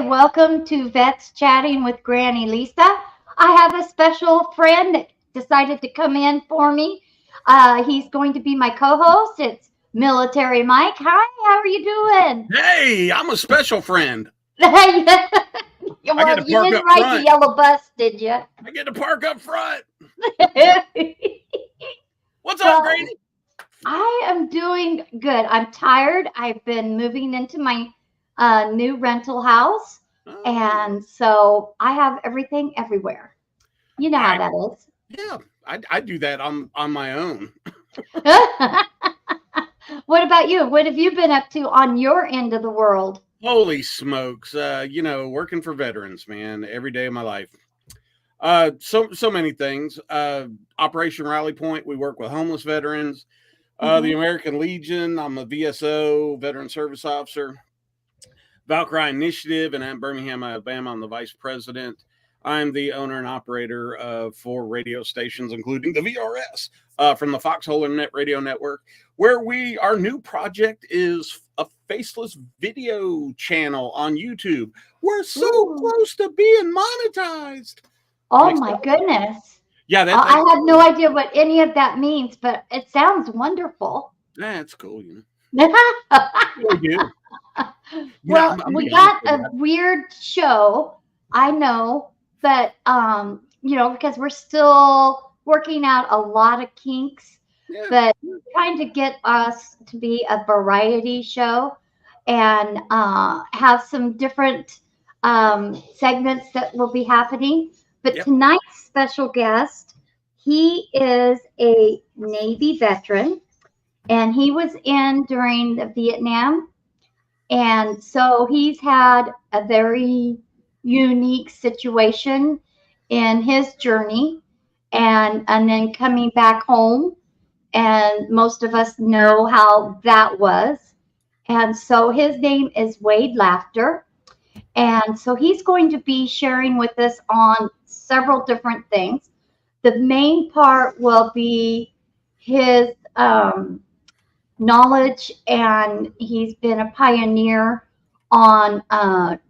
welcome to Vets Chatting with Granny Lisa. I have a special friend that decided to come in for me. He's going to be my co-host. It's Military Mike. Hi, how are you doing? Hey, I'm a special friend. Well, I get to you park didn't up ride the front. yellow bus, did you? I get to park up front. What's up, Well, Grady? I am doing good. I'm tired. I've been moving into my new rental house, Oh, and so I have everything everywhere. You know how I that yeah, I do that on my own. is. What about you? What have you been up to on your end of the world? Holy smokes! Working for veterans, man, every day of my life. So many things. Operation Rally Point, we work with homeless veterans. The Hmm. American Legion, I'm a VSO, Veteran Service Officer. Valkyrie Initiative in Birmingham, Alabama. I'm the vice president. I'm the owner and operator of 4 radio stations, including the VRS from the Foxhole Internet Radio Network, where our new project is a faceless video channel on YouTube. We're so Ooh. close to being monetized. I'm Oh my excited. goodness. Yeah, I that's have no idea what any of that means, but it sounds wonderful. that's cool. What we do. Well, I'm gonna we be honest got with a weird show, I know, but because we're still working out a lot of kinks, you. but trying to get us to be a variety show and have some different segments that will be happening. But Yeah. tonight's special guest, he is a Navy veteran, and he was in during the Vietnam, and so he's had a very unique situation in his journey, and then coming back home, and most of us know how that was. And so his name is Wade Laughter. And so he's going to be sharing with us on several different things. The main part will be his knowledge, and he's been a pioneer on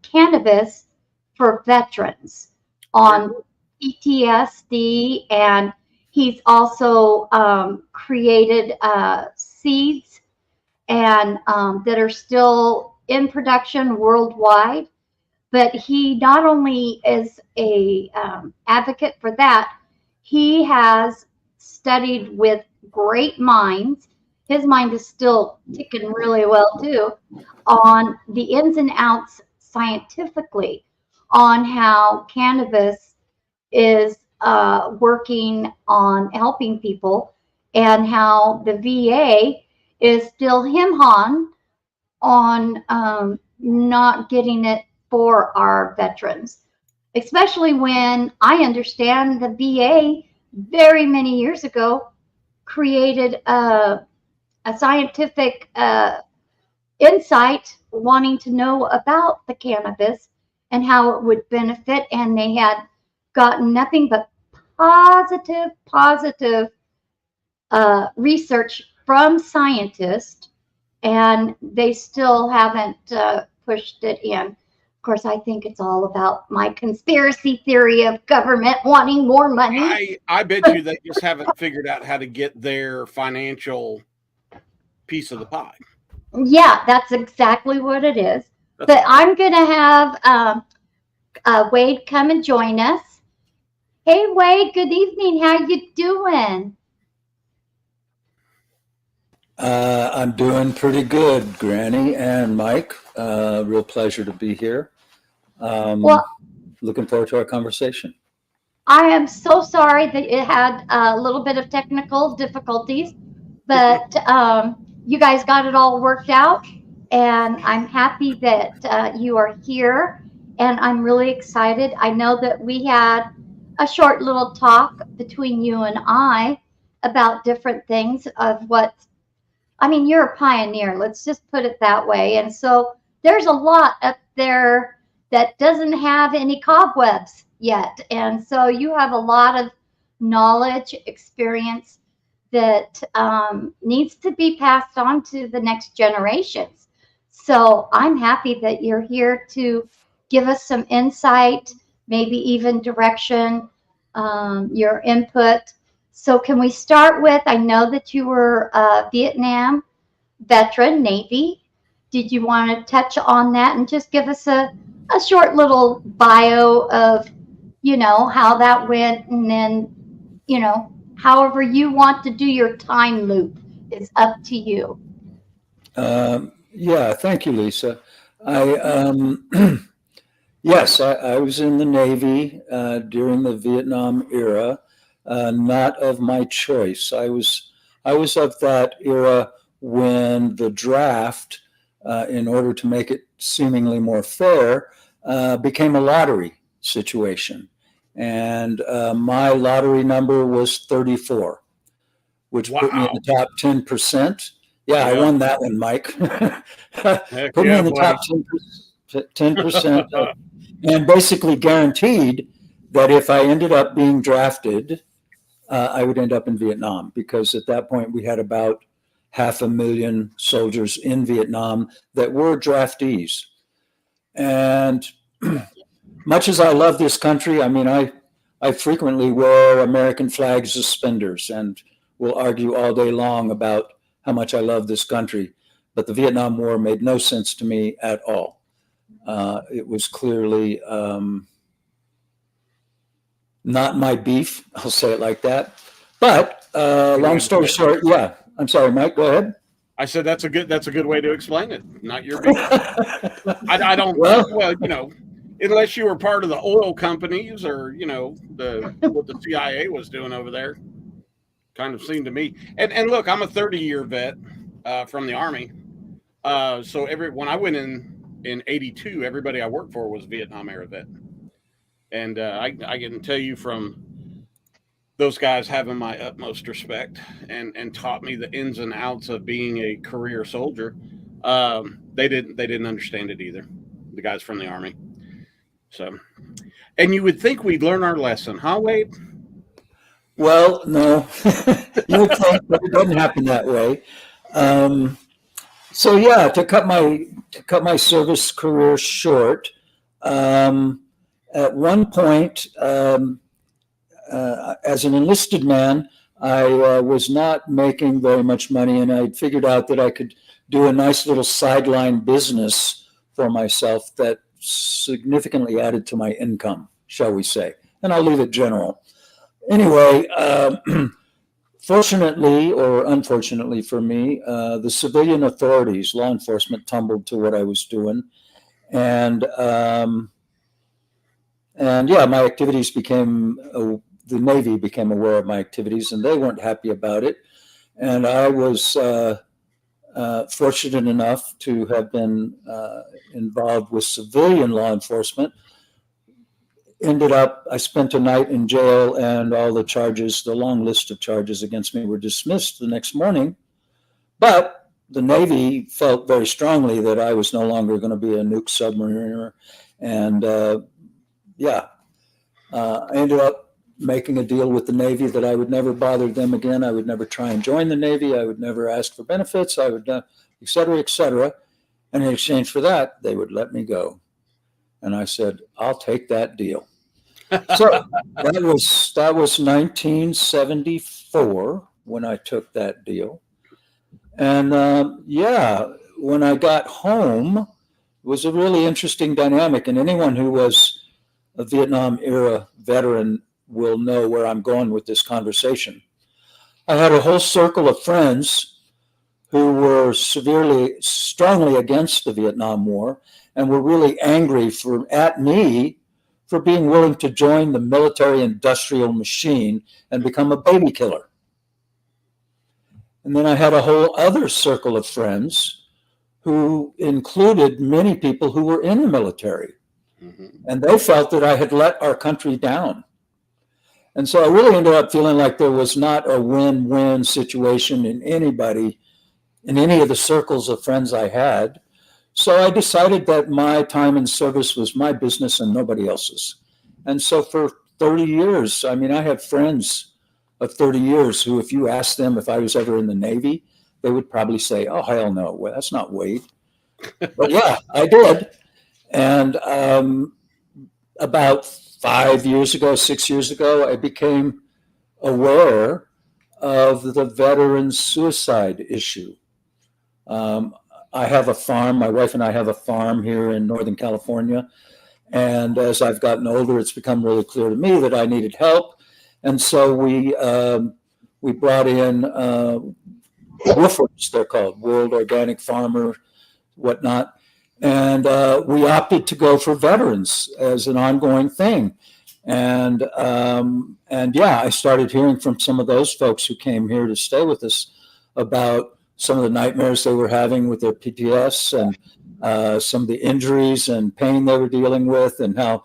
cannabis for veterans Very on cool. PTSD, and he's also created seeds and that are still in production worldwide. But he not only is a advocate for that, he has studied with great minds. His mind is still ticking really well too on the ins and outs scientifically on how cannabis is working on helping people, and how the VA is still him on not getting it for our veterans, especially when I understand the VA very many years ago created a scientific insight wanting to know about the cannabis and how it would benefit, and they had gotten nothing but positive research from scientists, and they still haven't pushed it in. Of course, I think it's all about my conspiracy theory of government wanting more money. I bet you they just haven't figured out how to get their financial piece of the pie. Yeah, that's exactly what it is. That's But all. I'm going to have Wade come and join us. Hey, Wade, good evening. How you doing? I'm doing pretty good, Granny and Mike. Real pleasure to be here. Well, Looking forward to our conversation. I am so sorry that it had a little bit of technical difficulties, but you guys got it all worked out, and I'm happy that you are here, and I'm really excited. I know that we had a short little talk between you and I about different things of what, I mean, you're a pioneer, let's just put it that way. And so there's a lot up there that doesn't have any cobwebs yet. And so you have a lot of knowledge, experience that needs to be passed on to the next generations. So I'm happy that you're here to give us some insight, maybe even direction, your input. So can we start with, I know that you were a Vietnam veteran, Navy. Did you want to touch on that and just give us a short little bio of, how that went, and then, however you want to do your time loop is up to you. Yeah, thank you, Lisa. Yes, I was in the Navy during the Vietnam era, not of my choice. I was of that era when the draft, in order to make it seemingly more fair, became a lottery situation. And my lottery number was 34, which put me in the top 10%. Yeah, I won that one, Mike. Put me in the top 10%, and basically guaranteed that if I ended up being drafted, I would end up in Vietnam, because at that point we had about 500,000 soldiers in Vietnam that were draftees. And much as I love this country, I mean, I frequently wear American flag suspenders and will argue all day long about how much I love this country. But the Vietnam War made no sense to me at all. It was clearly not my beef, I'll say it like that. But long story short, yeah. I'm sorry, Mike, go ahead. I said that's a good way to explain it. Not your beef. I don't. Well, unless you were part of the oil companies or what the CIA was doing over there, kind of seemed to me. And look, I'm a 30-year vet from the Army. So when I went in '82, everybody I worked for was Vietnam era vet, and I can tell you from those guys having my utmost respect and taught me the ins and outs of being a career soldier. They didn't understand it either, the guys from the Army. So, and you would think we'd learn our lesson, huh, Wade? Well, no, you would think, but it doesn't happen that way. So yeah, to cut my service career short, at one point, as an enlisted man, I was not making very much money, and I figured out that I could do a nice little sideline business for myself that significantly added to my income, shall we say. And I'll leave it general. Anyway, fortunately or unfortunately for me, the civilian authorities, law enforcement, tumbled to what I was doing. And yeah, my activities the Navy became aware of my activities, and they weren't happy about it. And I was fortunate enough to have been involved with civilian law enforcement. I spent a night in jail, and all the long list of charges against me were dismissed the next morning. But the Navy felt very strongly that I was no longer going to be a nuke submariner. And I ended up making a deal with the Navy that I would never bother them again. I would never try and join the Navy. I would never ask for benefits. I would, et cetera, et cetera. And in exchange for that, they would let me go. And I said, I'll take that deal. So that was 1974 when I took that deal. And when I got home, it was a really interesting dynamic. And anyone who was a Vietnam era veteran will know where I'm going with this conversation. I had a whole circle of friends who were strongly against the Vietnam War and were really angry at me for being willing to join the military industrial machine and become a baby killer. And then I had a whole other circle of friends who included many people who were in the military. Mm-hmm. And they felt that I had let our country down. And so I really ended up feeling like there was not a win-win situation in any of the circles of friends I had. So I decided that my time in service was my business and nobody else's. And so for 30 years, I mean, I had friends of 30 years who, if you asked them if I was ever in the Navy, they would probably say, oh, hell no, well, that's not Wade. But yeah, I did. And about 5 years ago, 6 years ago, I became aware of the veteran suicide issue. I have a farm. My wife and I have a farm here in Northern California. And as I've gotten older, it's become really clear to me that I needed help. And so we brought in WOOFers, they're called, World Organic Farmer, whatnot. And we opted to go for veterans as an ongoing thing. And yeah, I started hearing from some of those folks who came here to stay with us about some of the nightmares they were having with their PTS and some of the injuries and pain they were dealing with, and how,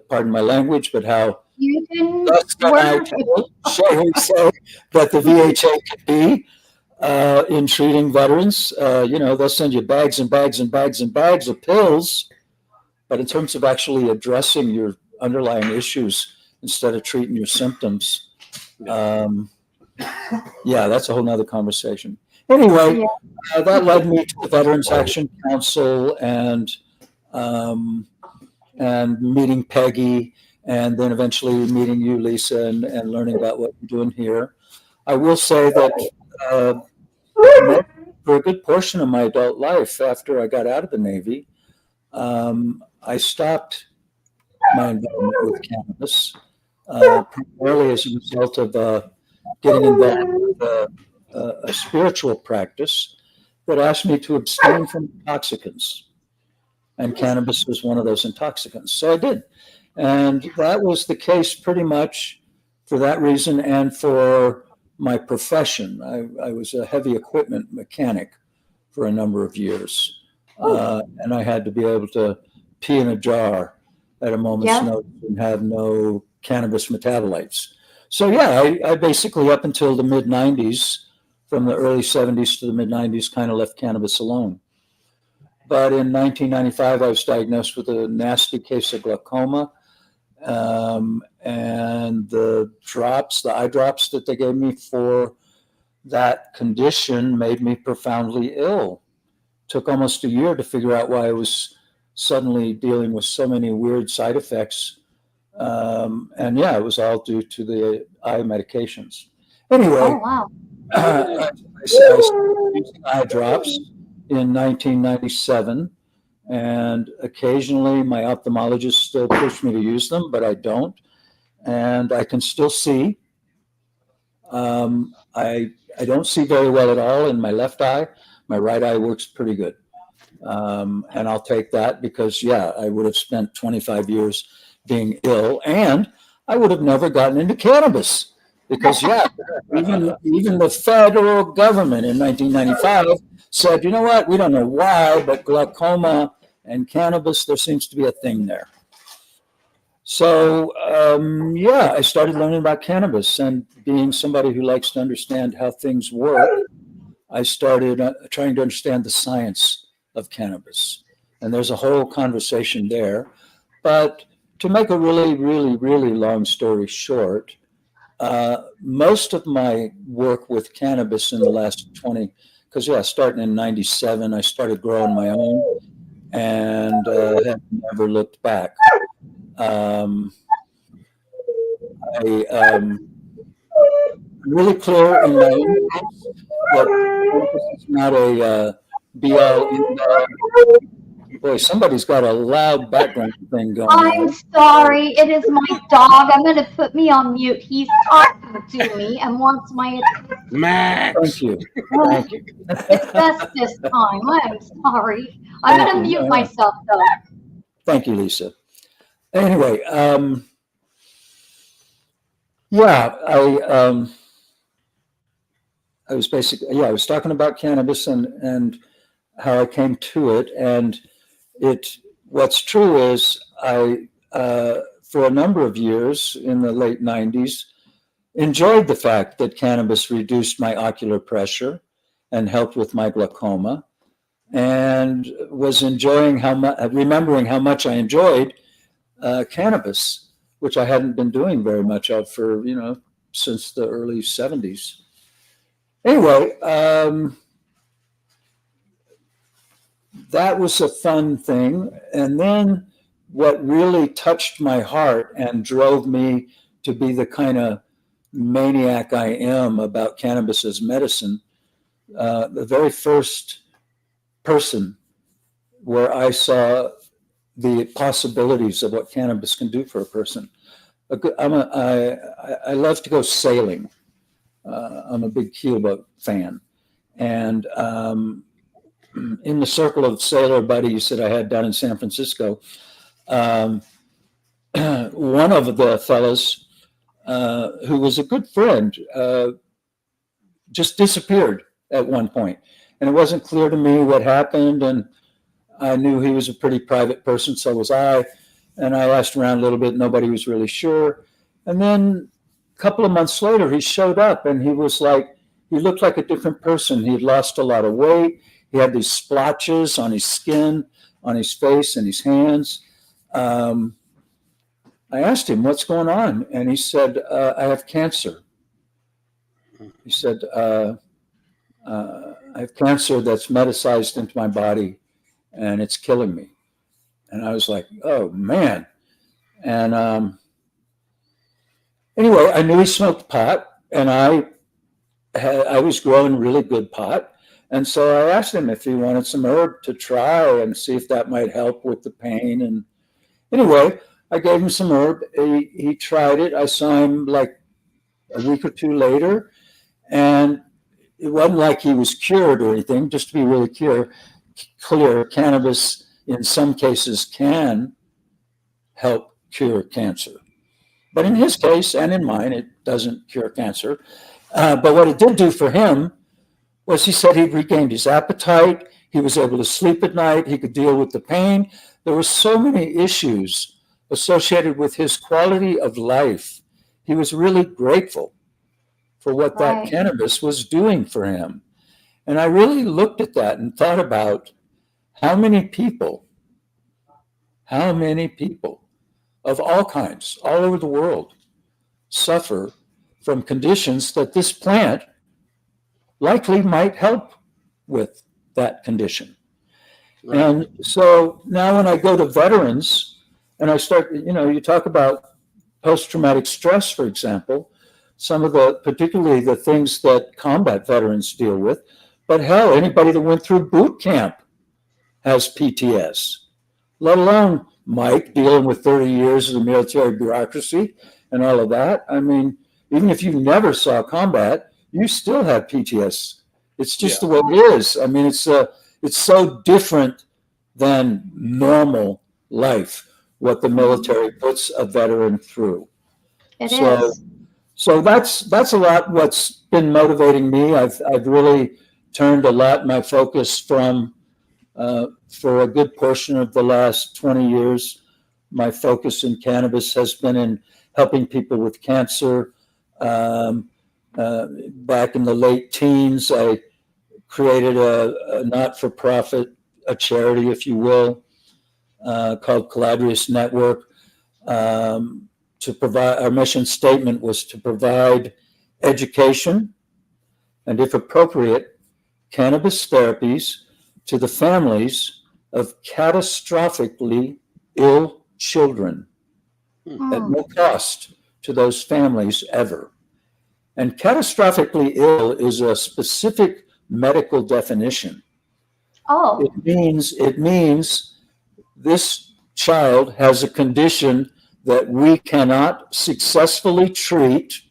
pardon my language, but how You can less than I work. shall we say that the VHA could be in treating veterans. They'll send you bags and bags and bags and bags of pills, but in terms of actually addressing your underlying issues instead of treating your symptoms, yeah, that's a whole nother conversation. Anyway, that led me to the Veterans Action Council and meeting Peggy, and then eventually meeting you, Lisa, and learning about what you're doing here. I will say that for a good portion of my adult life, after I got out of the Navy, I stopped my involvement with cannabis, primarily as a result of getting involved with a spiritual practice that asked me to abstain from intoxicants. And cannabis was one of those intoxicants. So I did. And that was the case pretty much for that reason and for my profession. I was a heavy equipment mechanic for a number of years. And I had to be able to pee in a jar at a moment's notice and have no cannabis metabolites. So yeah, I basically, up until the mid 90s, from the early 70s to the mid 90s, kind of left cannabis alone. But in 1995, I was diagnosed with a nasty case of glaucoma. And the eye drops that they gave me for that condition made me profoundly ill. Took almost a year to figure out why I was suddenly dealing with so many weird side effects. And yeah, it was all due to the eye medications. Anyway, I started using eye drops in 1997. And occasionally my ophthalmologist still pushed me to use them, but I don't. And I can still see. I don't see very well at all in my left eye. My right eye works pretty good. And I'll take that because, yeah, I would have spent 25 years being ill, and I would have never gotten into cannabis because, yeah, even the federal government in 1995 said, you know what, we don't know why, but glaucoma and cannabis, there seems to be a thing there. So, yeah, I started learning about cannabis, and being somebody who likes to understand how things work, I started trying to understand the science of cannabis. And there's a whole conversation there. But to make a really, really, really long story short, most of my work with cannabis in the last 20, because yeah, starting in 97, I started growing my own and have never looked back. I'm really clear in my own case that cannabis is not a be-all, end-all. Boy, somebody's got a loud background thing going on. I'm sorry. It is my dog. I'm going to put me on mute. He's talking to me and wants my attention. Max. Thank you. Thank you. It's best this time. I'm sorry. I'm going to mute myself, though. Thank you, Lisa. Anyway, yeah, I was basically, yeah, I was talking about cannabis and how I came to it. And what's true is I, for a number of years in the late 90s, enjoyed the fact that cannabis reduced my ocular pressure and helped with my glaucoma, and was enjoying remembering how much I enjoyed cannabis, which I hadn't been doing very much of for, since the early 70s. Anyway, that was a fun thing. And then what really touched my heart and drove me to be the kind of maniac I am about cannabis as medicine, the very first person where I saw the possibilities of what cannabis can do for a person. I love to go sailing. I'm a big keelboat fan. And in the circle of sailor buddies that I had down in San Francisco, one of the fellas who was a good friend just disappeared at one point. And it wasn't clear to me what happened. And I knew he was a pretty private person, so was I. And I asked around a little bit, nobody was really sure. And then a couple of months later, he showed up and he was like, he looked like a different person. He had lost a lot of weight. He had these splotches on his skin, on his face and his hands. I asked him, what's going on? And he said, I have cancer. He said, I have cancer that's metastasized into my body and it's killing me. And I was like, oh, man. And anyway, I knew he smoked pot, and I was growing really good pot. And so I asked him if he wanted some herb to try and see if that might help with the pain. And anyway, I gave him some herb. He tried it. I saw him like a week or two later, and it wasn't like he was cured or anything. Just to be really clear, cannabis in some cases can help cure cancer. But in his case and in mine, it doesn't cure cancer. But what it did do for him was he said he regained his appetite. He was able to sleep at night. He could deal with the pain. There were so many issues associated with his quality of life. He was really grateful for what that cannabis was doing for him. And I really looked at that and thought about how many people of all kinds, all over the world, suffer from conditions that this plant likely might help with that condition. Right. And so now when I go to veterans and I start, you talk about post-traumatic stress, for example, some of the, particularly the things that combat veterans deal with, but hell, anybody that went through boot camp has PTS, let alone Mike dealing with 30 years of the military bureaucracy and all of that. I mean, even if you never saw combat, you still have PTS. It's just the way it is. I mean, it's so different than normal life, what the military puts a veteran through. It is. So that's a lot what's been motivating me. I've really turned a lot my focus from, for a good portion of the last 20 years, my focus in cannabis has been in helping people with cancer. Back in the late teens, I created a not-for-profit, a charity, if you will, called Collaborative Network. To provide, our mission statement was to provide education and, if appropriate, cannabis therapies to the families of catastrophically ill children at no cost to those families ever. And catastrophically ill is a specific medical definition. Oh. It means this child has a condition that we cannot successfully treat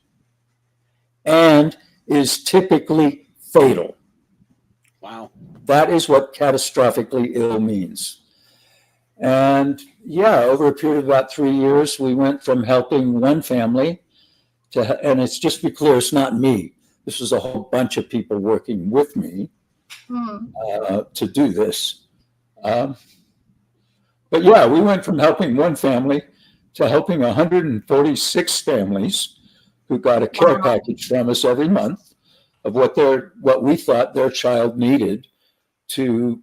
and is typically fatal. Wow. That is what catastrophically ill means. And over a period of about 3 years, we went from helping one family to, and it's just to be clear, it's not me. This was a whole bunch of people working with me to do this. But we went from helping one family to helping 146 families who got a care package from us every month of what we thought their child needed to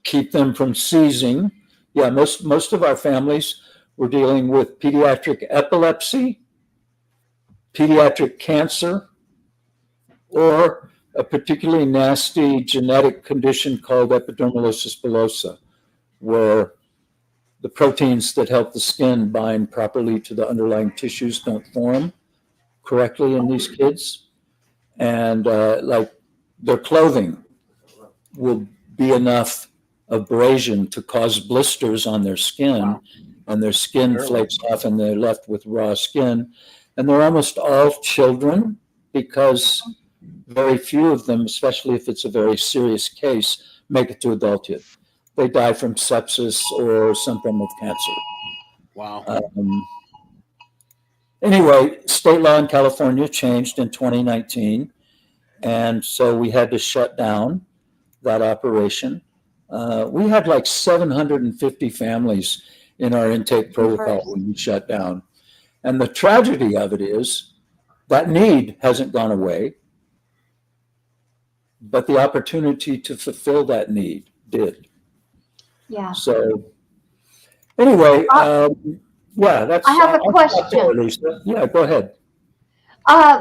keep them from seizing. Most of our families were dealing with pediatric epilepsy, pediatric cancer, or a particularly nasty genetic condition called epidermolysis bullosa, where the proteins that help the skin bind properly to the underlying tissues don't form correctly in these kids. And like their clothing will be enough abrasion to cause blisters on their skin, and their skin flakes off and they're left with raw skin. And they're almost all children, because very few of them, especially if it's a very serious case, make it to adulthood. They die from sepsis or some form of cancer. Wow. Anyway, state law in California changed in 2019, and so we had to shut down that operation. We had like 750 families in our intake protocol when we shut down. And the tragedy of it is that need hasn't gone away, but the opportunity to fulfill that need did. Yeah. So anyway, yeah, that's. I have a question. Lisa. Yeah, go ahead.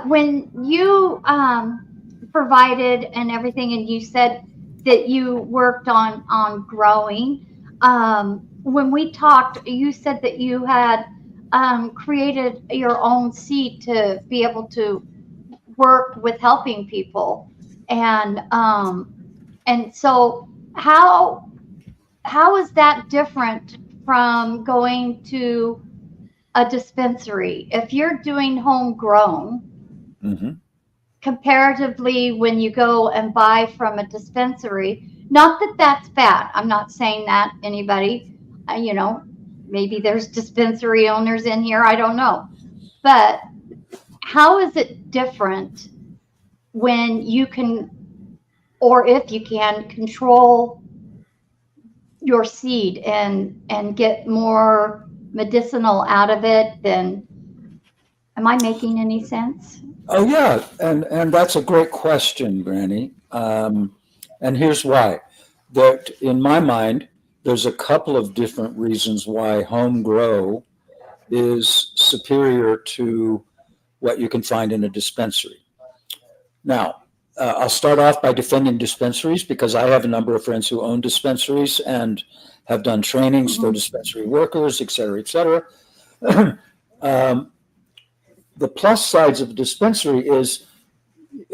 When you provided and everything, and you said that you worked on growing, when we talked, you said that you had created your own seed to be able to work with helping people, and so how is that different from going to a dispensary? If you're doing homegrown, comparatively, when you go and buy from a dispensary, not that that's bad. I'm not saying that, anybody, maybe there's dispensary owners in here, I don't know. But how is it different when you can, or if you can, control your seed and get more medicinal out of it? Then, am I making any sense? Oh yeah, and that's a great question, Granny. And here's why. That in my mind, there's a couple of different reasons why home grow is superior to what you can find in a dispensary. Now, I'll start off by defending dispensaries, because I have a number of friends who own dispensaries and have done trainings for dispensary workers, et cetera, et cetera. The plus sides of a dispensary is,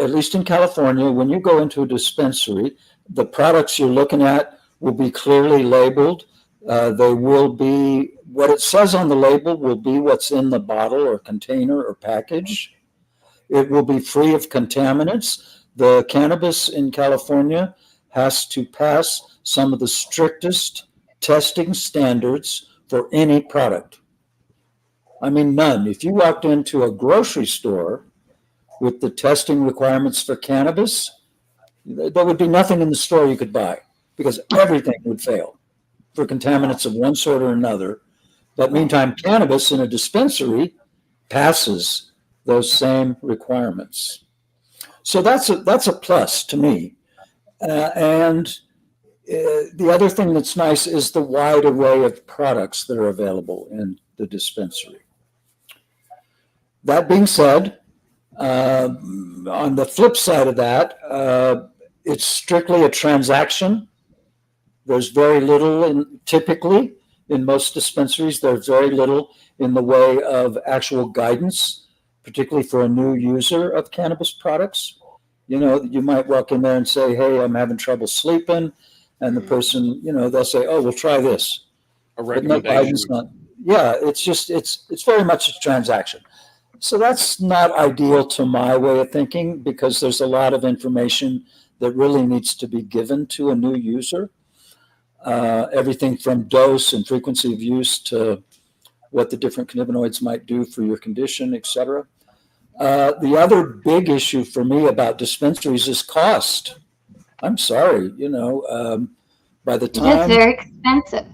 at least in California, when you go into a dispensary, the products you're looking at will be clearly labeled. They will be, what it says on the label will be what's in the bottle or container or package. It will be free of contaminants. The cannabis in California has to pass some of the strictest testing standards for any product. I mean, none. If you walked into a grocery store with the testing requirements for cannabis, there would be nothing in the store you could buy, because everything would fail for contaminants of one sort or another. But meantime, cannabis in a dispensary passes those same requirements. So that's a plus to me. And the other thing that's nice is the wide array of products that are available in the dispensary. That being said, on the flip side of that, it's strictly a transaction. There's very little, typically in most dispensaries, there's very little in the way of actual guidance, particularly for a new user of cannabis products. You might walk in there and say, hey, I'm having trouble sleeping. And the person, they'll say, oh, we'll try this. A recommendation. Yeah, it's very much a transaction. So that's not ideal to my way of thinking, because there's a lot of information that really needs to be given to a new user. Everything from dose and frequency of use to what the different cannabinoids might do for your condition, et cetera. The other big issue for me about dispensaries is cost. I'm sorry, by the time. It's very expensive.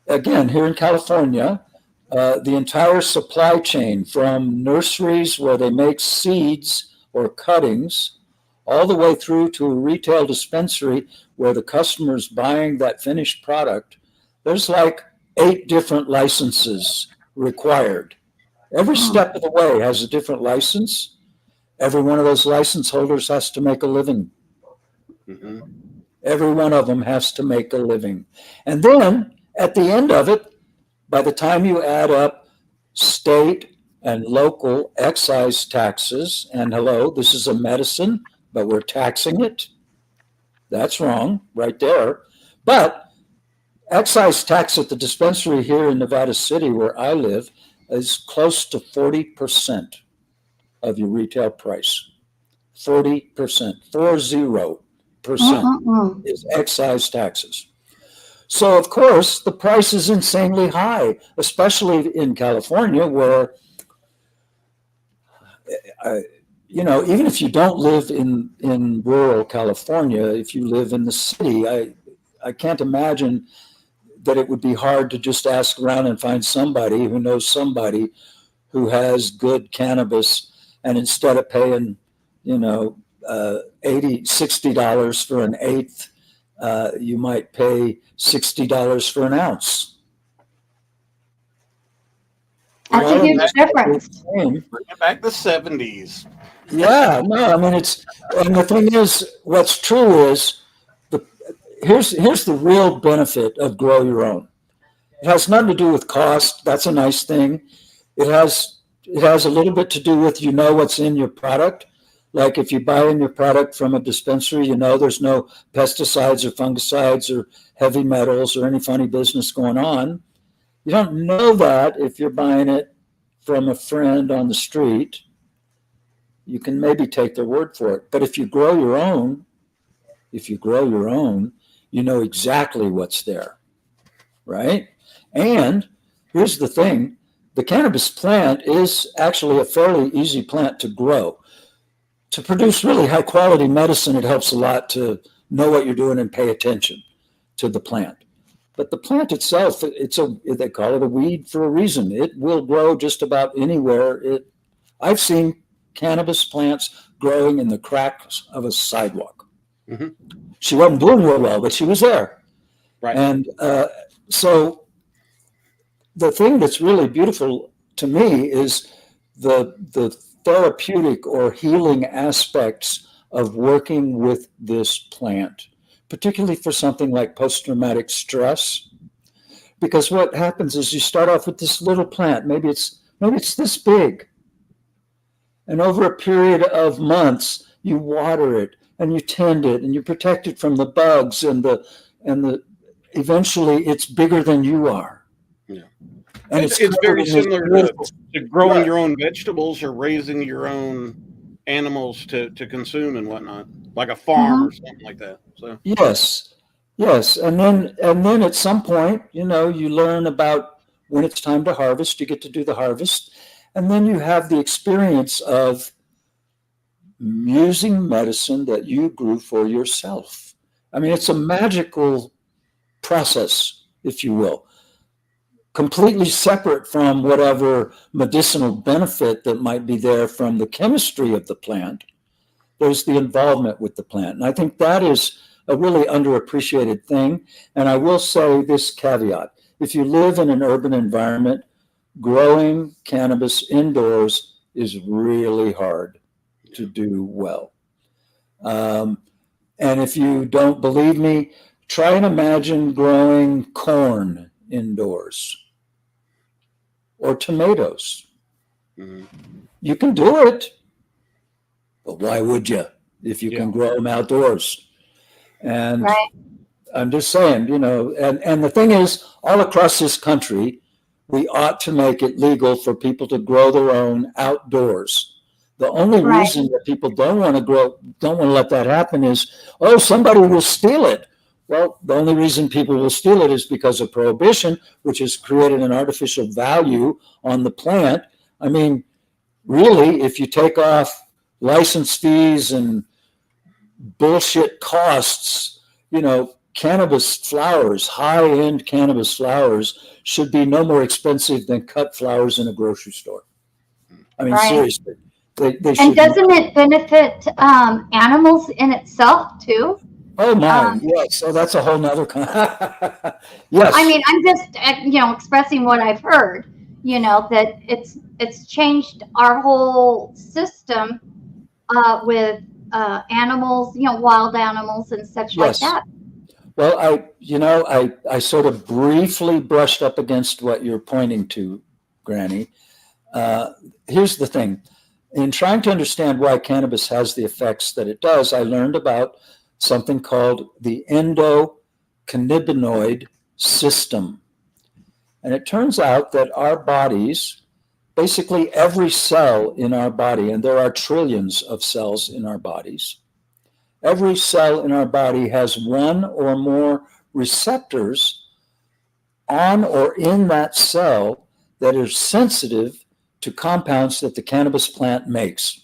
Again, here in California, the entire supply chain from nurseries where they make seeds or cuttings all the way through to a retail dispensary where the customer's buying that finished product, there's like 8 different licenses required. Every step of the way has a different license. Every one of those license holders has to make a living. Mm-hmm. Every one of them has to make a living. And then at the end of it, by the time you add up state and local excise taxes, and hello, this is a medicine, but we're taxing it. That's wrong right there. But excise tax at the dispensary here in Nevada City, where I live, is close to 40% of your retail price. 40%, 40% is excise taxes. So, of course, the price is insanely high, especially in California, where, even if you don't live in rural California, if you live in the city, I can't imagine that it would be hard to just ask around and find somebody who knows somebody who has good cannabis, and instead of paying, $80, $60 for an eighth, you might pay $60 for an ounce. That's a huge difference. Bring it back the 70s. Yeah, no, I mean, and the thing is, what's true is, here's the real benefit of grow your own. It has nothing to do with cost. That's a nice thing. It has a little bit to do with, what's in your product. Like if you buy in your product from a dispensary, there's no pesticides or fungicides or heavy metals or any funny business going on. You don't know that if you're buying it from a friend on the street. You can maybe take their word for it. But if you grow your own, you know exactly what's there, right? And here's the thing. The cannabis plant is actually a fairly easy plant to grow. To produce really high quality medicine, it helps a lot to know what you're doing and pay attention to the plant. But the plant itself, they call it a weed for a reason. It will grow just about anywhere. I've seen cannabis plants growing in the cracks of a sidewalk. Mm-hmm. She wasn't doing real well, but she was there. Right. And so the thing that's really beautiful to me is the therapeutic or healing aspects of working with this plant, particularly for something like post-traumatic stress. Because what happens is you start off with this little plant, maybe it's this big. And over a period of months, you water it and you tend it and you protect it from the bugs and eventually it's bigger than you are. Yeah. And it's very similar to growing your own vegetables or raising your own animals to consume and whatnot, like a farm or something like that. So yes. And then at some point, you learn about when it's time to harvest, you get to do the harvest. And then you have the experience of using medicine that you grew for yourself. I mean, it's a magical process, if you will, completely separate from whatever medicinal benefit that might be there from the chemistry of the plant. There's the involvement with the plant. And I think that is a really underappreciated thing. And I will say this caveat. If you live in an urban environment, growing cannabis indoors is really hard to do well. And if you don't believe me, try and imagine growing corn indoors or tomatoes. Mm-hmm. You can do it, but why would you if you can grow them outdoors? And right. I'm just saying, and the thing is, all across this country, we ought to make it legal for people to grow their own outdoors. The only reason that people don't want to let that happen is, somebody will steal it. Well, the only reason people will steal it is because of prohibition, which has created an artificial value on the plant. I mean, really, if you take off license fees and bullshit costs, cannabis flowers, high-end cannabis flowers should be no more expensive than cut flowers in a grocery store. I mean, seriously. They should. And doesn't it benefit animals in itself too? Oh my, yes. So that's a whole nother yes. I mean, I'm just expressing what I've heard. That it's changed our whole system with animals, wild animals and such like Yes. that. Well, I sort of briefly brushed up against what you're pointing to, Granny. Here's the thing. In trying to understand why cannabis has the effects that it does, I learned about something called the endocannabinoid system. And it turns out that our bodies, basically every cell in our body, and there are trillions of cells in our bodies, every cell in our body has one or more receptors on or in that cell that are sensitive to compounds that the cannabis plant makes.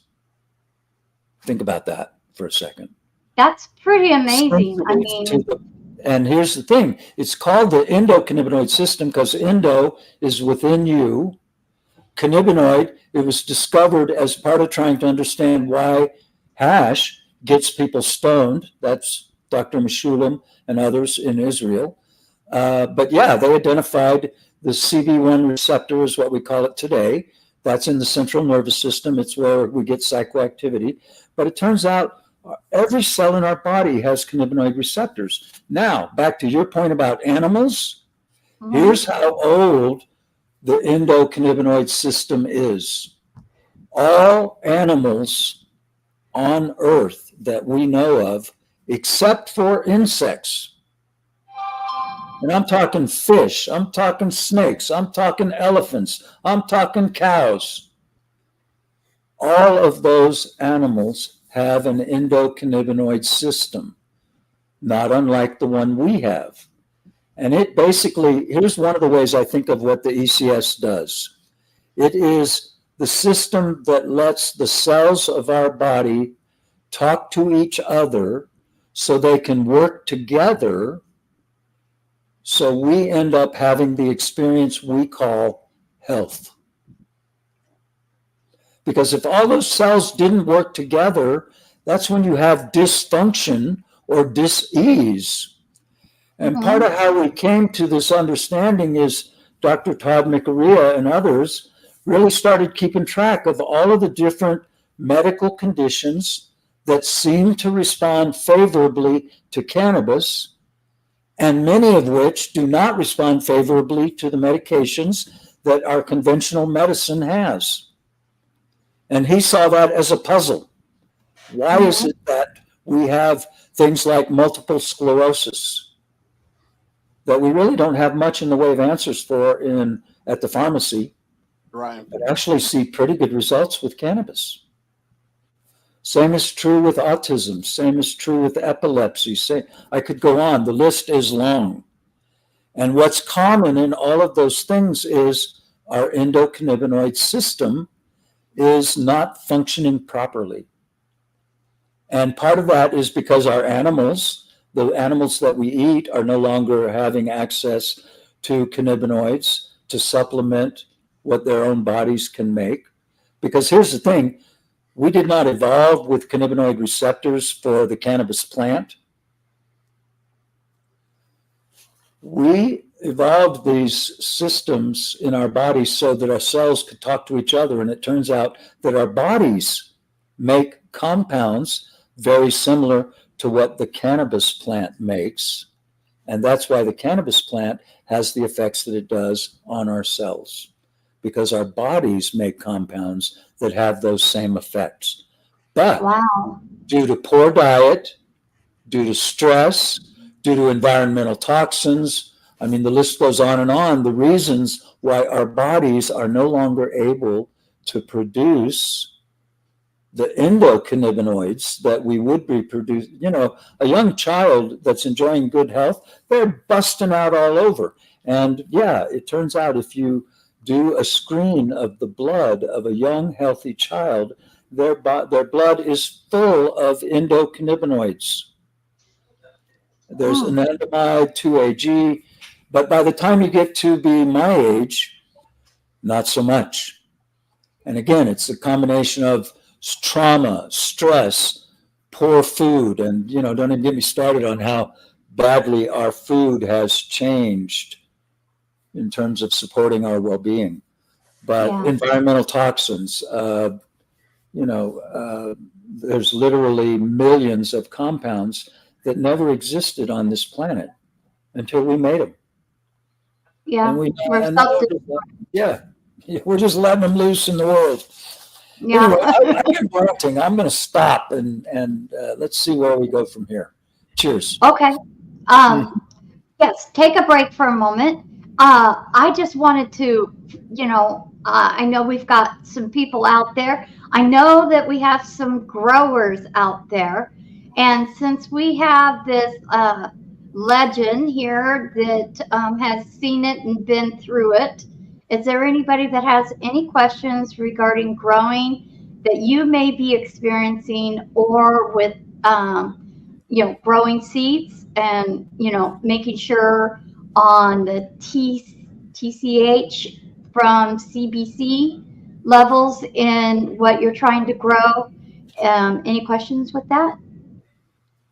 Think about that for a second. That's pretty amazing. And here's the thing. It's called the endocannabinoid system because endo is within you. Cannabinoid, it was discovered as part of trying to understand why hash gets people stoned. That's Dr. Meshulam and others in Israel. But yeah, they identified the CB1 receptor is what we call it today. That's in the central nervous system. It's where we get psychoactivity. But it turns out every cell in our body has cannabinoid receptors. Now, back to your point about animals. Mhm. Here's how old the endocannabinoid system is. All animals on Earth that we know of, except for insects, and I'm talking fish, I'm talking snakes, I'm talking elephants, I'm talking cows. All of those animals have an endocannabinoid system, not unlike the one we have. And it basically, here's one of the ways I think of what the ECS does. It is the system that lets the cells of our body talk to each other so they can work together, so we end up having the experience we call health. Because if all those cells didn't work together, that's when you have dysfunction or dis-ease. And part of how we came to this understanding is Dr. Todd McArea and others really started keeping track of all of the different medical conditions that seem to respond favorably to cannabis, and many of which do not respond favorably to the medications that our conventional medicine has. And he saw that as a puzzle. Why is it that we have things like multiple sclerosis that we really don't have much in the way of answers for at the pharmacy, Right. but actually see pretty good results with cannabis? Same is true with autism. Same is true with epilepsy. I could go on. The list is long. And what's common in all of those things is our endocannabinoid system is not functioning properly. And part of that is because our animals, the animals that we eat, are no longer having access to cannabinoids to supplement what their own bodies can make. Because here's the thing, we did not evolve with cannabinoid receptors for the cannabis plant. We evolved these systems in our bodies so that our cells could talk to each other. And it turns out that our bodies make compounds very similar to what the cannabis plant makes. And that's why the cannabis plant has the effects that it does on our cells, because our bodies make compounds that have those same effects. But due to poor diet, due to stress, due to environmental toxins, I mean, the list goes on, the reasons why our bodies are no longer able to produce the endocannabinoids that we would be producing. You know, a young child that's enjoying good health, they're busting out all over. And yeah, it turns out if you do a screen of the blood of a young, healthy child, their blood is full of endocannabinoids. There's anandamide, 2-AG, but by the time you get to be my age, not so much. And again, it's a combination of trauma, stress, poor food, and don't even get me started on how badly our food has changed in terms of supporting our well-being. But environmental toxins, there's literally millions of compounds that never existed on this planet until we made them. Yeah. And we, We're and now substitute. yeah, we're just letting them loose in the world. Yeah. Anyway, I've been ranting. I'm going to stop and let's see where we go from here. Cheers. Okay. Yes, take a break for a moment. I just wanted to, I know we've got some people out there. I know that we have some growers out there. And since we have this legend here that has seen it and been through it, is there anybody that has any questions regarding growing that you may be experiencing, or with growing seeds and making sure on the TCH from CBC levels in what you're trying to grow? Any questions with that?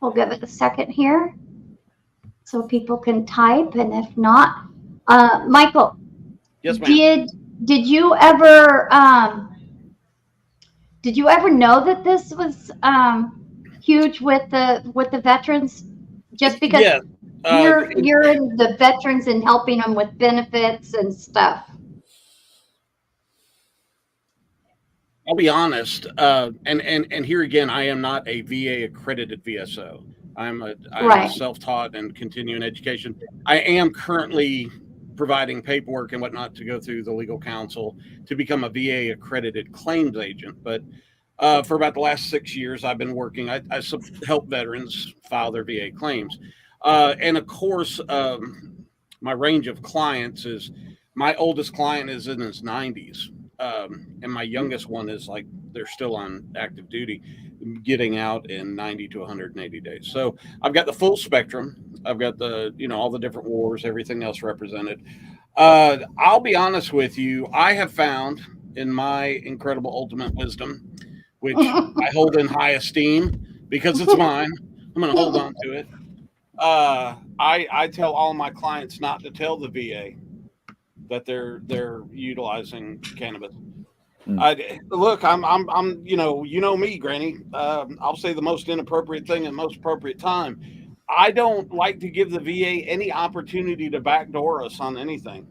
We'll give it a second here so people can type, and if not, Michael. Yes, ma'am. Did you ever know that this was huge with the veterans? Just because Yeah. you're in the veterans and helping them with benefits and stuff. I'll be honest, and here again, I am not a VA accredited VSO. I'm a Right. self-taught and continuing education. I am currently providing paperwork and whatnot to go through the legal counsel to become a VA accredited claims agent. But for about the last 6 years, I've been working. I help veterans file their VA claims, and of course, my range of clients is, my oldest client is in his 90s. And my youngest one is like, they're still on active duty, getting out in 90 to 180 days. So I've got the full spectrum. I've got the, all the different wars, everything else represented. I'll be honest with you. I have found, in my incredible ultimate wisdom, which I hold in high esteem because it's mine, I'm going to hold on to it. I tell all my clients not to tell the VA that they're utilizing cannabis. Look, I'm you know me, Granny. I'll say the most inappropriate thing at the most appropriate time. I don't like to give the VA any opportunity to backdoor us on anything.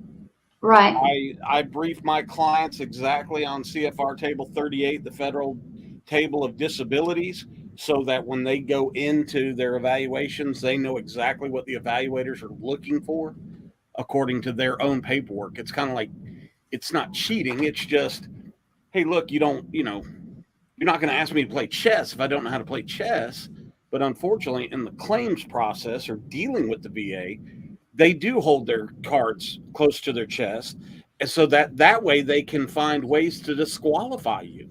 Right. I brief my clients exactly on CFR Table 38, the Federal Table of Disabilities, so that when they go into their evaluations, they know exactly what the evaluators are looking for according to their own paperwork. It's kind of like, it's not cheating. It's just, hey, look, you're not going to ask me to play chess if I don't know how to play chess. But unfortunately, in the claims process or dealing with the VA, they do hold their cards close to their chest. And so that way they can find ways to disqualify you.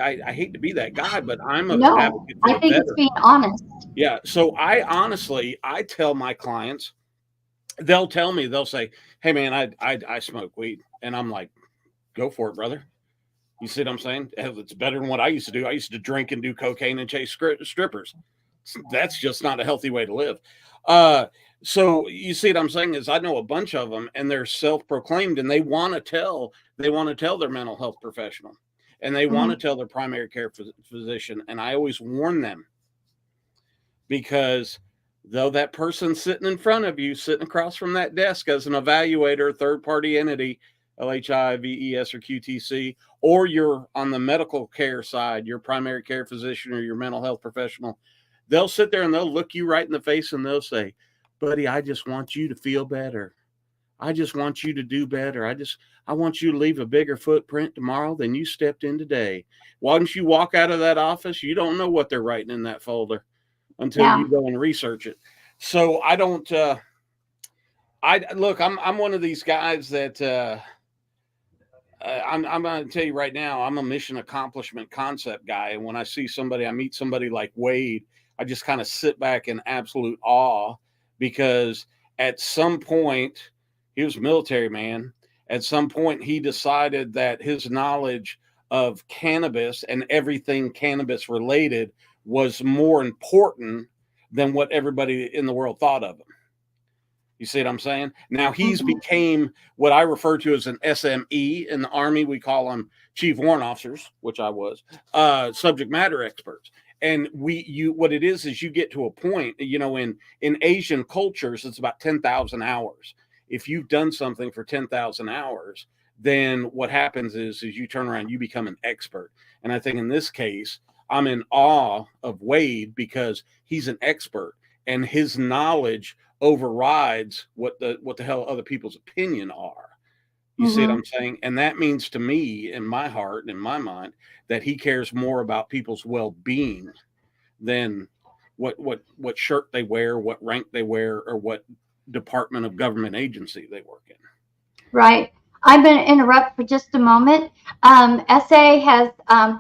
I hate to be that guy, but I'm an advocate for I think the it's being honest. Yeah. So I tell my clients, they'll tell me, they'll say, hey man, I smoke weed. And I'm like, go for it, brother. You see what I'm saying? It's better than what I used to do. I used to drink and do cocaine and chase strippers. That's just not a healthy way to live. So you see what I'm saying is, I know a bunch of them, and they're self-proclaimed, and they want to tell their mental health professional, and they want to tell their primary care physician. And I always warn them, because though that person sitting in front of you, sitting across from that desk as an evaluator, third-party entity, LHI, VES, or QTC, or you're on the medical care side, your primary care physician or your mental health professional, they'll sit there and they'll look you right in the face and they'll say, buddy, I just want you to feel better. I just want you to do better. I want you to leave a bigger footprint tomorrow than you stepped in today. Once you walk out of that office, you don't know what they're writing in that folder until you go and research it. So I don't, I'm one of these guys that, I'm going to tell you right now, I'm a mission accomplishment concept guy. And when I meet somebody like Wade, I just kind of sit back in absolute awe, because at some point, he was a military man. At some point, he decided that his knowledge of cannabis and everything cannabis related was more important than what everybody in the world thought of him. You see what I'm saying? Now he's became what I refer to as an SME in the Army. We call them chief warrant officers, which I was, subject matter experts. And what it is you get to a point, in Asian cultures, it's about 10,000 hours. If you've done something for 10,000 hours, then what happens is you turn around, you become an expert. And I think in this case, I'm in awe of Wade because he's an expert and his knowledge overrides what the hell other people's opinion are. You see what I'm saying? And that means to me, in my heart and in my mind, that he cares more about people's well-being than what shirt they wear, what rank they wear, or what department of government agency they work in. Right. I'm going to interrupt for just a moment. SA has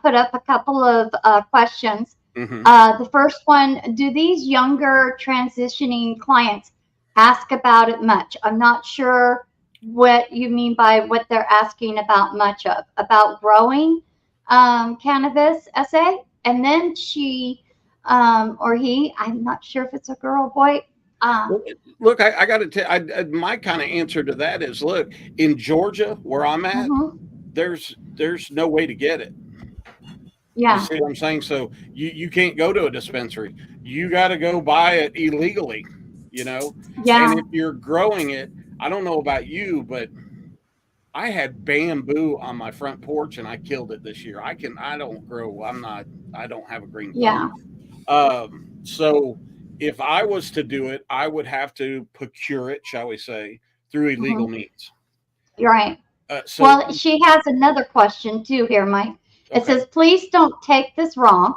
put up a couple of questions. The first one, do these younger transitioning clients ask about it much? I'm not sure what you mean by what they're asking about much of. About growing cannabis, SA? And then she or he, I'm not sure if it's a girl or boy. Look, I got to tell you, my kind of answer to that is, look, in Georgia, where I'm at, there's no way to get it. Yeah. You see what I'm saying? So you can't go to a dispensary. You got to go buy it illegally, Yeah. And if you're growing it, I don't know about you, but I had bamboo on my front porch and I killed it this year. I don't have a green thumb. Yeah. So if I was to do it, I would have to procure it, shall we say, through illegal means. You're right. Well, she has another question too here, Mike. It says, please don't take this wrong.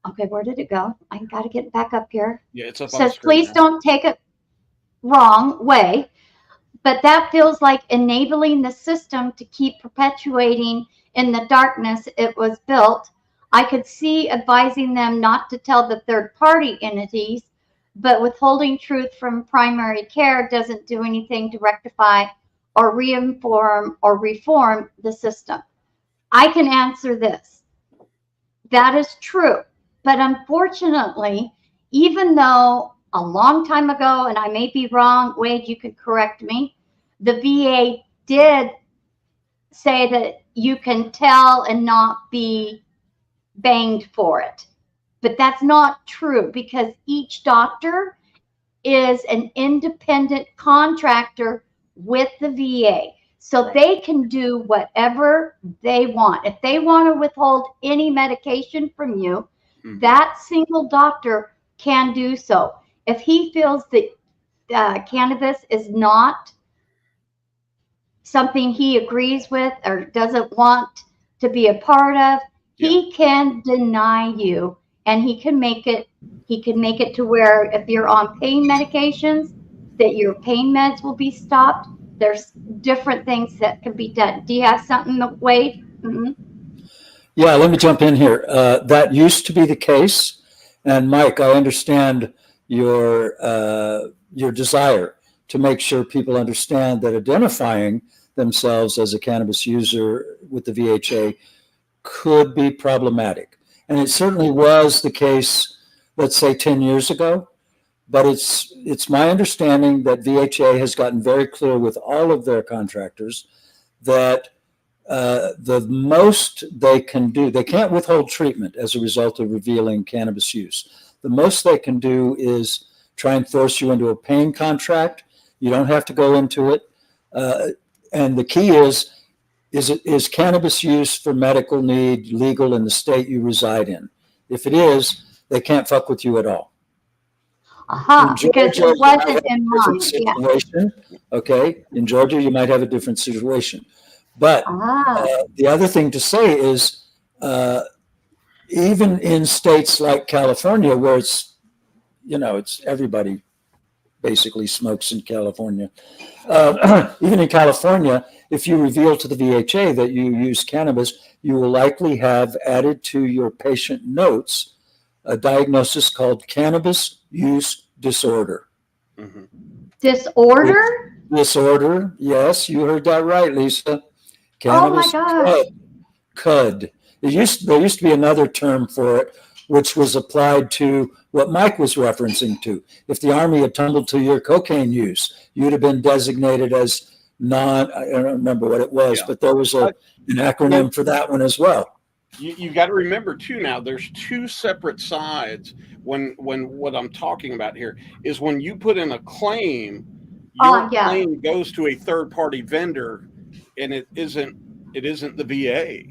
Okay, where did it go? I got to get back up here. Yeah, it's up. It says, please don't take it wrong way, but that feels like enabling the system to keep perpetuating in the darkness it was built. I could see advising them not to tell the third-party entities, but withholding truth from primary care doesn't do anything to rectify or reform the system. I can answer this. That is true. But unfortunately, even though a long time ago, and I may be wrong, Wade, you could correct me, the VA did say that you can tell and not be banged for it. But that's not true because each doctor is an independent contractor with the VA. So they can do whatever they want. If they want to withhold any medication from you, that single doctor can do so. If he feels that cannabis is not something he agrees with or doesn't want to be a part of, he can deny you, and he can make it to where if you're on pain medications, that your pain meds will be stopped. There's different things that can be done. Do you have something, Wade? Yeah, let me jump in here. That used to be the case. And Mike, I understand your desire to make sure people understand that identifying themselves as a cannabis user with the VHA could be problematic. And it certainly was the case, let's say 10 years ago. But it's my understanding that VHA has gotten very clear with all of their contractors that the most they can do, they can't withhold treatment as a result of revealing cannabis use. The most they can do is try and force you into a paying contract. You don't have to go into it. And the key is cannabis use for medical need legal in the state you reside in? If it is, they can't fuck with you at all. Because it wasn't in mine. Situation. Okay, in Georgia, you might have a different situation. But the other thing to say is, even in states like California, where it's everybody basically smokes in California. Even in California, if you reveal to the VHA that you use cannabis, you will likely have added to your patient notes a diagnosis called cannabis use disorder. Disorder? Disorder. Yes, you heard that right, Lisa. Cannabis oh my gosh. CUD. There used to be another term for it, which was applied to what Mike was referencing to. If the Army had tumbled to your cocaine use, you'd have been designated as I don't remember what it was, but there was an acronym for that one as well. You got to remember too, now there's two separate sides when what I'm talking about here is when you put in a claim, your claim goes to a third party vendor, and it isn't the VA.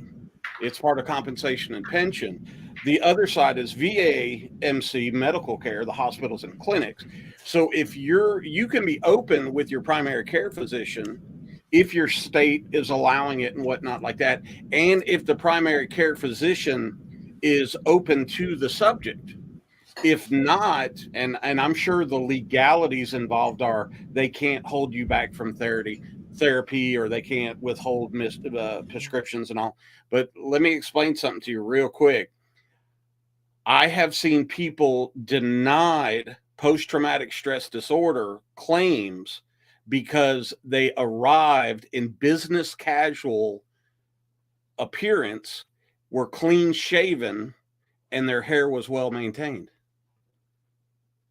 It's part of compensation and pension. The other side is VA MC, medical care, the hospitals and clinics. So if you can be open with your primary care physician if your state is allowing it and whatnot like that, and if the primary care physician is open to the subject. If not, and I'm sure the legalities involved are they can't hold you back from therapy, or they can't withhold prescriptions and all. But let me explain something to you real quick. I have seen people denied post-traumatic stress disorder claims because they arrived in business casual appearance, were clean shaven, and their hair was well maintained.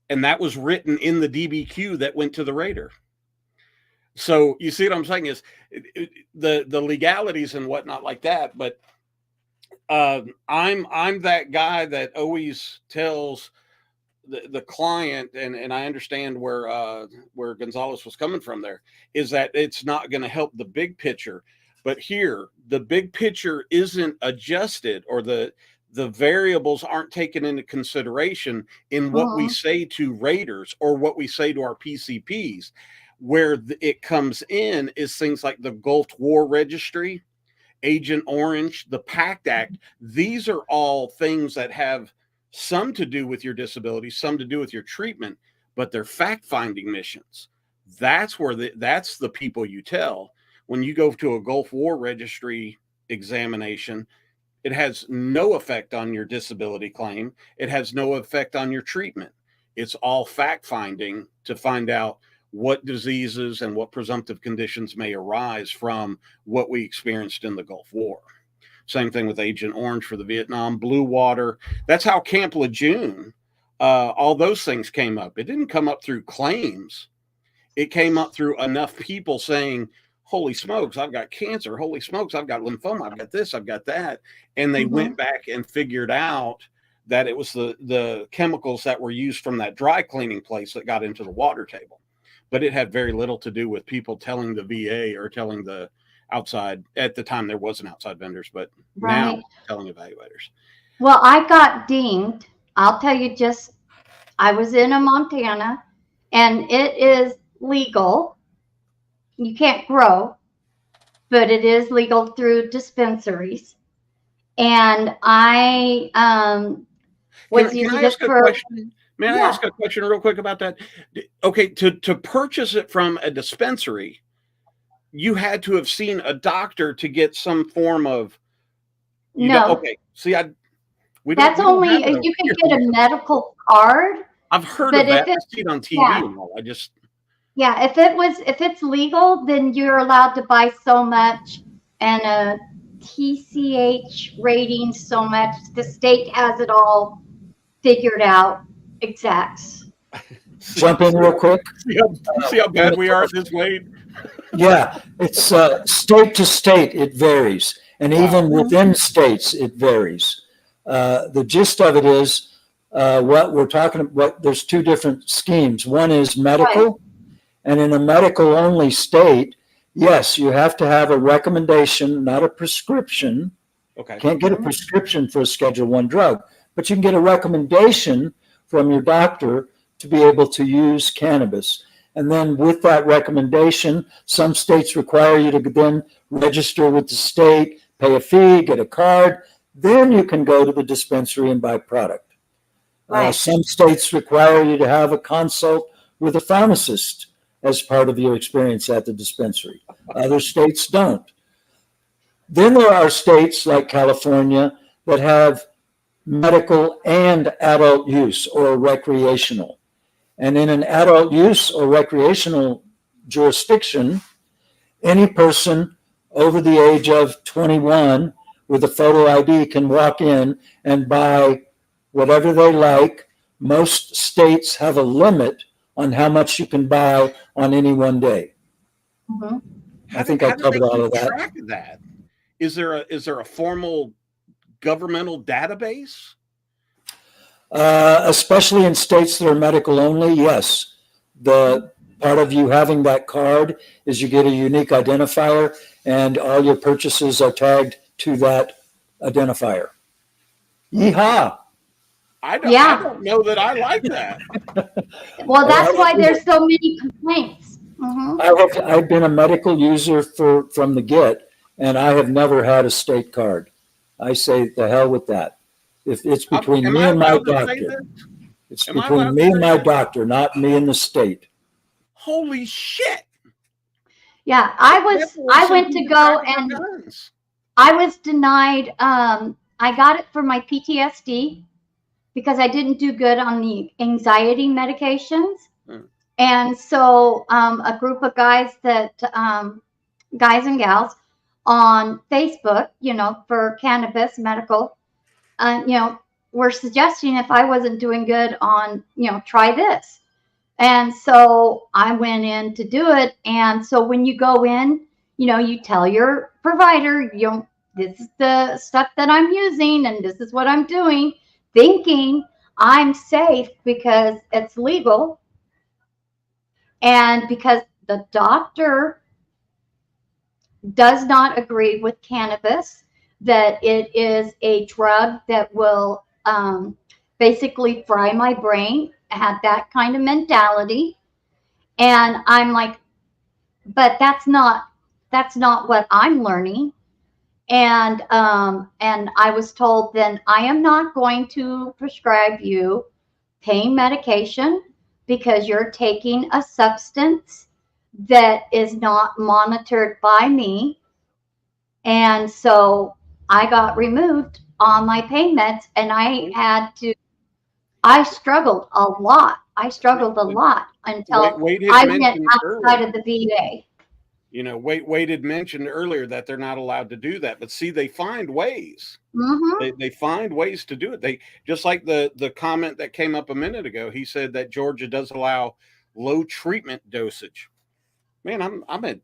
And that was written in the DBQ that went to the Raider. So you see what I'm saying is the legalities and whatnot like that. But I'm that guy that always tells the client, and I understand where Gonzalez was coming from there, is that it's not going to help the big picture. But here, the big picture isn't adjusted, or the variables aren't taken into consideration in what we say to Raiders or what we say to our PCPs. Where it comes in is things like the Gulf War Registry, Agent Orange, the PACT Act. These are all things that have some to do with your disability, some to do with your treatment, but they're fact-finding missions. That's the people you tell. When you go to a Gulf War Registry examination, it has no effect on your disability claim. It has no effect on your treatment. It's all fact-finding to find out what diseases and what presumptive conditions may arise from what we experienced in the Gulf War. Same thing with Agent Orange for the Vietnam, Blue Water. That's how Camp Lejeune, all those things came up. It didn't come up through claims. It came up through enough people saying, holy smokes, I've got cancer. Holy smokes, I've got lymphoma. I've got this, I've got that. And they went back and figured out that it was the chemicals that were used from that dry cleaning place that got into the water table. But it had very little to do with people telling the VA or telling the outside. At the time, there wasn't outside vendors, but now telling evaluators. Well, I got dinged. I'll tell you, I was in Montana, and it is legal. You can't grow, but it is legal through dispensaries. And I was using it for. May I ask a question real quick about that? Okay, to purchase it from a dispensary, you had to have seen a doctor to get some form of. Okay. See, that's only you can get a medical card. I've heard of that. I see it on TV and all. If it's legal, then you're allowed to buy so much, and a TCH rating so much. The state has it all figured out. Exacts. Jump in real quick. See how bad we are at this, Wade? Yeah, it's state to state, it varies. And even within states, it varies. The gist of it is what we're talking about, there's two different schemes. One is medical, and in a medical only state, yes, you have to have a recommendation, not a prescription. Okay. Can't get a prescription for a Schedule I drug, but you can get a recommendation from your doctor to be able to use cannabis. And then with that recommendation, some states require you to then register with the state, pay a fee, get a card. Then you can go to the dispensary and buy product. Some states require you to have a consult with a pharmacist as part of your experience at the dispensary. Other states don't. Then there are states like California that have medical and adult use or recreational. And in an adult use or recreational jurisdiction, any person over the age of 21 with a photo ID can walk in and buy whatever they like. Most states have a limit on how much you can buy on any one day. Mhm. I think I covered all of that. Track of that? Is there a formal governmental database? Especially in states that are medical only, yes. The part of you having that card is you get a unique identifier, and all your purchases are tagged to that identifier. Yeehaw! I don't know that I like that. Well, that's why there's so many complaints. I've been a medical user from the get, and I have never had a state card. I say the hell with that. If it's between me and my doctor, it's between me and my doctor, not me and the state. Holy shit! Yeah, I went to go and I was denied. I got it for my PTSD because I didn't do good on the anxiety medications. And so a group of guys guys and gals on Facebook, for cannabis medical, were suggesting if I wasn't doing good on, try this. And so I went in to do it. And so when you go in, you tell your provider, this is the stuff that I'm using and this is what I'm doing, thinking I'm safe because it's legal. And because the doctor does not agree with cannabis, that it is a drug that will basically fry my brain, had that kind of mentality. And I'm like, but that's not what I'm learning. And I was told, then I am not going to prescribe you pain medication because you're taking a substance that is not monitored by me. And so I got removed on my pain meds, and I struggled a lot. Until I went outside of the VA. Wade had mentioned earlier that they're not allowed to do that, but see, they find ways. They find ways to do it. They just like the comment that came up a minute ago. He said that Georgia does allow low treatment dosage. Man, I'm at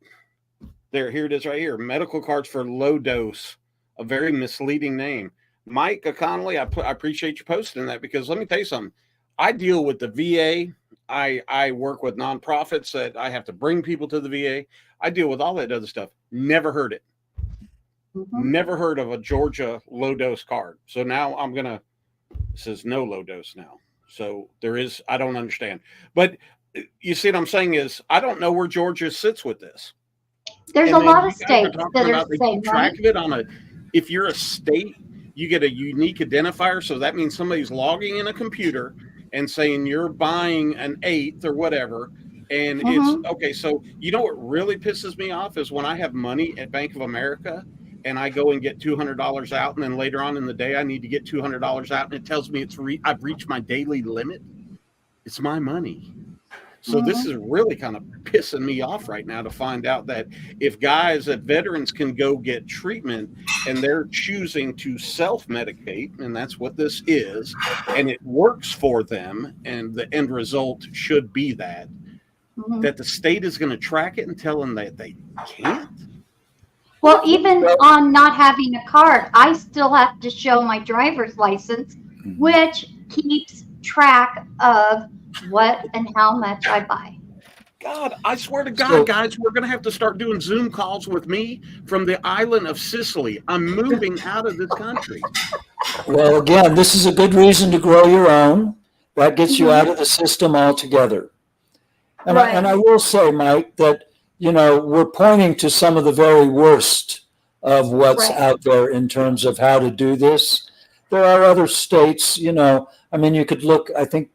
there. Here it is right here. Medical cards for low dose, a very misleading name. Mike Connolly, I appreciate you posting that, because let me tell you something. I deal with the VA. I work with nonprofits that I have to bring people to the VA. I deal with all that other stuff. Never heard it. Never heard of a Georgia low dose card. So now it says no low dose now. So there is, I don't understand. But you see what I'm saying is, I don't know where Georgia sits with this. There's a lot of states that are the same, right? If you're a state, you get a unique identifier. So that means somebody's logging in a computer and saying you're buying an eighth or whatever. And it's okay. So what really pisses me off is when I have money at Bank of America and I go and get $200 out, and then later on in the day I need to get $200 out, and it tells me I've reached my daily limit. It's my money. So this is really kind of pissing me off right now to find out that if veterans can go get treatment and they're choosing to self-medicate, and that's what this is, and it works for them, and the end result should be that the state is going to track it and tell them that they can't. Well, even on not having a card, I still have to show my driver's license, which keeps track of what and how much I buy. God, I swear to God, guys, we're going to have to start doing Zoom calls with me from the island of Sicily. I'm moving out of this country. Well, again, this is a good reason to grow your own. That gets you out of the system altogether. And, I will say, Mike, that, we're pointing to some of the very worst of what's out there in terms of how to do this. There are other states, you could look, I think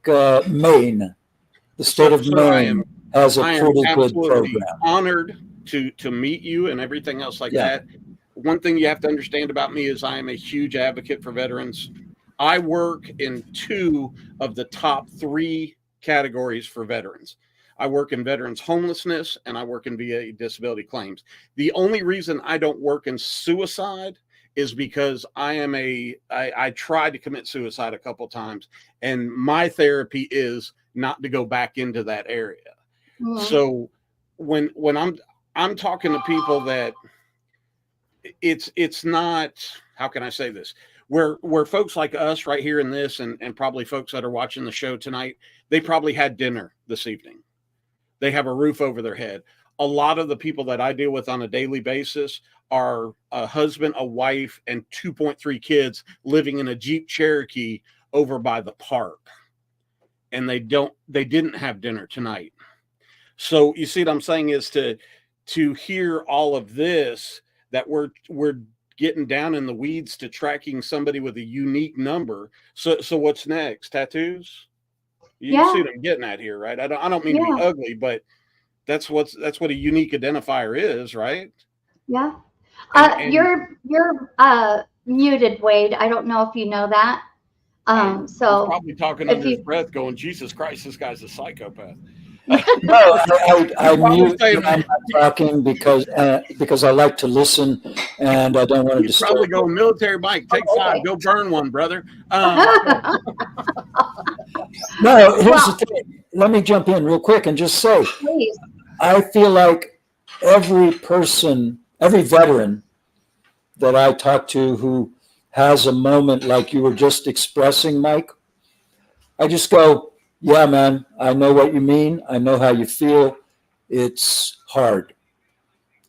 Maine, the state of Maine has a pretty good program. Honored to meet you and everything else like that. One thing you have to understand about me is I am a huge advocate for veterans. I work in 2 of the top 3 categories for veterans. I work in veterans homelessness and I work in VA disability claims. The only reason I don't work in suicide is because I tried to commit suicide a couple times, and my therapy is not to go back into that area. Mhm. So when I'm talking to people that it's not, how can I say this? Where folks like us right here in this, and probably folks that are watching the show tonight, they probably had dinner this evening. They have a roof over their head. A lot of the people that I deal with on a daily basis are a husband, a wife, and 2.3 kids living in a Jeep Cherokee over by the park. And they didn't have dinner tonight. So you see what I'm saying is to hear all of this, that we're getting down in the weeds to tracking somebody with a unique number. So what's next? Tattoos? You see Yeah, what I'm getting at here, right? I don't mean to be yeah, ugly, but that's what a unique identifier is, right? yeah. And You're muted, Wade. I don't know if you know that. he's So probably talking if under his you, breath, going, "Jesus Christ, this guy's a psychopath." No, I Probably mute saying, when I'm not talking because I like to listen and I don't want to he's probably disturb. going, "Military Mike, take oh, 5, okay. go burn one, brother." No, here's the Well, thing. Let me jump in real quick and just say, please. I feel like every person, every veteran that I talk to who has a moment like you were just expressing, Mike, I just go, yeah, man, I know what you mean. I know how you feel. It's hard.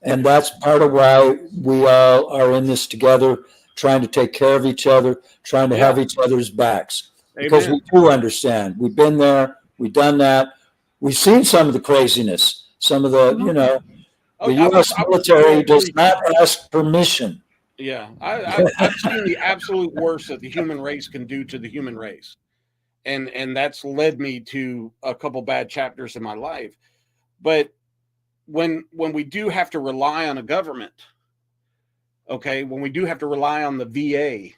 And that's part of why we all are in this together, trying to take care of each other, trying to have Yeah, each other's backs. Because amen. we do understand. We've been there, we've done that. We've seen some of the craziness, some of the, Mhm. Oh, the U.S. I was military does fully, not ask permission. yeah. I've seen the absolute worst that the human race can do to the human race, and that's led me to a couple bad chapters in my life. But when we do have to rely on a government, okay, when we do have to rely on the VA,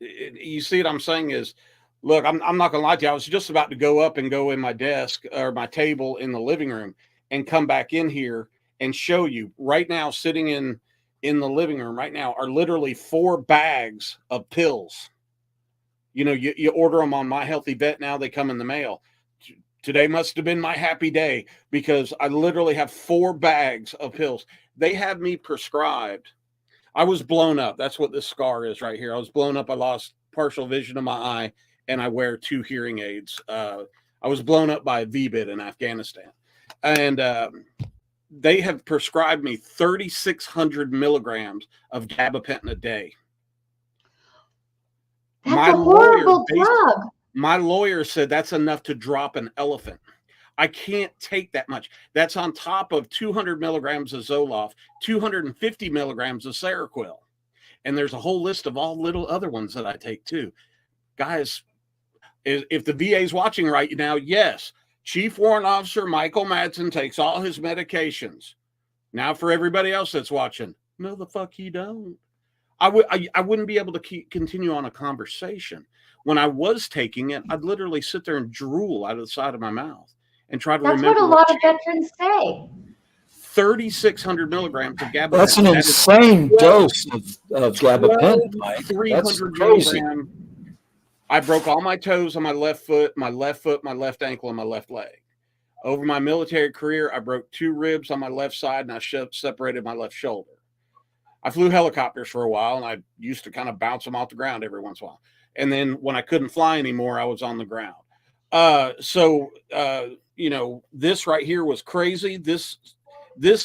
you see what I'm saying is, look, I'm not gonna lie to you. I was just about to go up and go in my desk or my table in the living room and come back in here and show you right now, sitting in the living room right now, are literally 4 bags of pills. You order them on My Healthy Vet now, they come in the mail. Today must have been my happy day because I literally have 4 bags of pills. They have me prescribed. I was blown up. That's what this scar is right here. I was blown up. I lost partial vision of my eye, and I wear 2 hearing aids. I was blown up by a VBIT in Afghanistan, and they have prescribed me 3,600 milligrams of gabapentin a day. That's My a lawyer, horrible drug. my lawyer said that's enough to drop an elephant. I can't take that much. That's on top of 200 milligrams of Zoloft, 250 milligrams of Seroquel. And there's a whole list of all little other ones that I take too. Guys, if the VA is watching right now, yes, Chief Warrant Officer Michael Madsen takes all his medications. Now for everybody else that's watching, no, the fuck he don't. I wouldn't be able to continue on a conversation. When I was taking it, I'd literally sit there and drool out of the side of my mouth and try to That's what remember a what lot of veterans say. 3,600 milligrams of That's an gabapentin. That is insane 12, dose of gabapentin, Mike. That's 300 crazy. milligram. I broke all my toes on my left foot, my left ankle, and my left leg. Over my military career, I broke 2 ribs on my left side, and I separated my left shoulder. I flew helicopters for a while, and I used to kind of bounce them off the ground every once in a while. And then when I couldn't fly anymore, I was on the ground. This right here was crazy. This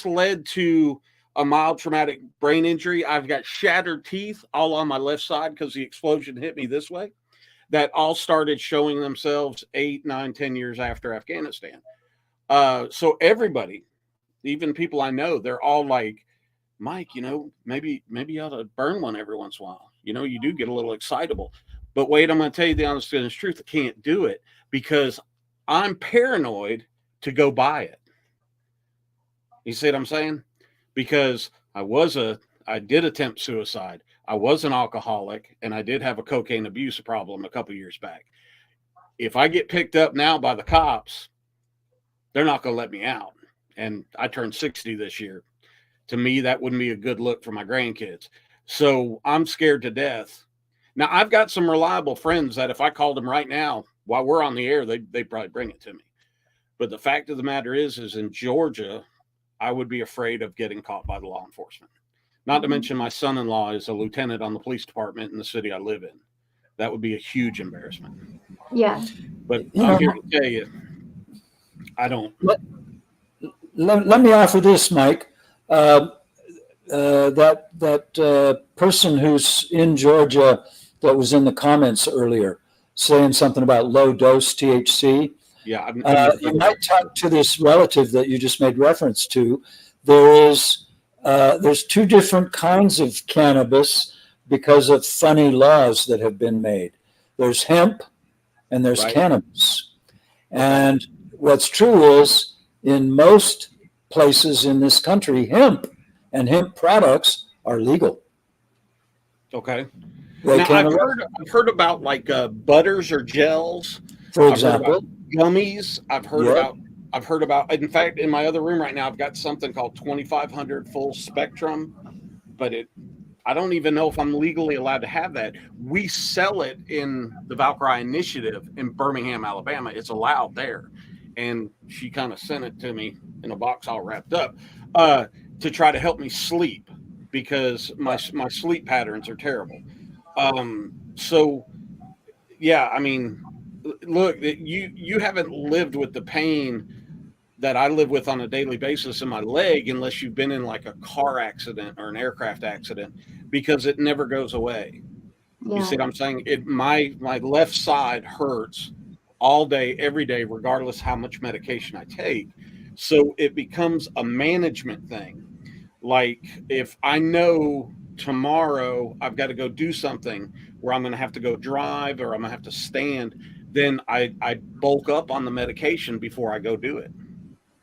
led to a mild traumatic brain injury. I've got shattered teeth all on my left side because the explosion hit me this way. That all started showing themselves 8, 9, 10 years after Afghanistan. So everybody, even people I know, they're all like, Mike, maybe you ought to burn one every once in a while. You do get a little excitable. But wait, I'm going to tell you the honest to goodness truth. I can't do it because I'm paranoid to go buy it. You see what I'm saying? Because I did attempt suicide. I was an alcoholic, and I did have a cocaine abuse problem a couple years back. If I get picked up now by the cops, they're not going to let me out. And I turned 60 this year. To me, that wouldn't be a good look for my grandkids. So I'm scared to death. Now, I've got some reliable friends that if I called them right now while we're on the air, they'd probably bring it to me. But the fact of the matter is in Georgia, I would be afraid of getting caught by the law enforcement. Not to mention my son-in-law is a lieutenant on the police department in the city I live in. That would be a huge embarrassment. Yeah. But I'm here to tell you, I don't. Let me offer this, Mike. That person who's in Georgia that was in the comments earlier saying something about low dose THC. Yeah, you might talk to this relative that you just made reference to. There's two different kinds of cannabis because of funny laws that have been made. There's hemp and there's cannabis. And what's true is in most places in this country, hemp and hemp products are legal. Okay. Now, I've heard about like butters or gels, for example, gummies. I've heard about. In fact, in my other room right now, I've got something called 2500 full spectrum, but I don't even know if I'm legally allowed to have that. We sell it in the Valkyrie Initiative in Birmingham, Alabama. It's allowed there, and she kind of sent it to me in a box all wrapped up to try to help me sleep because my sleep patterns are terrible. So yeah, I mean, look, you haven't lived with the pain that I live with on a daily basis in my leg unless you've been in like a car accident or an aircraft accident, because it never goes away. Yeah. You see what I'm saying? My left side hurts all day, every day, regardless how much medication I take. So it becomes a management thing. Like if I know tomorrow I've got to go do something where I'm going to have to go drive or I'm going to have to stand, then I bulk up on the medication before I go do it.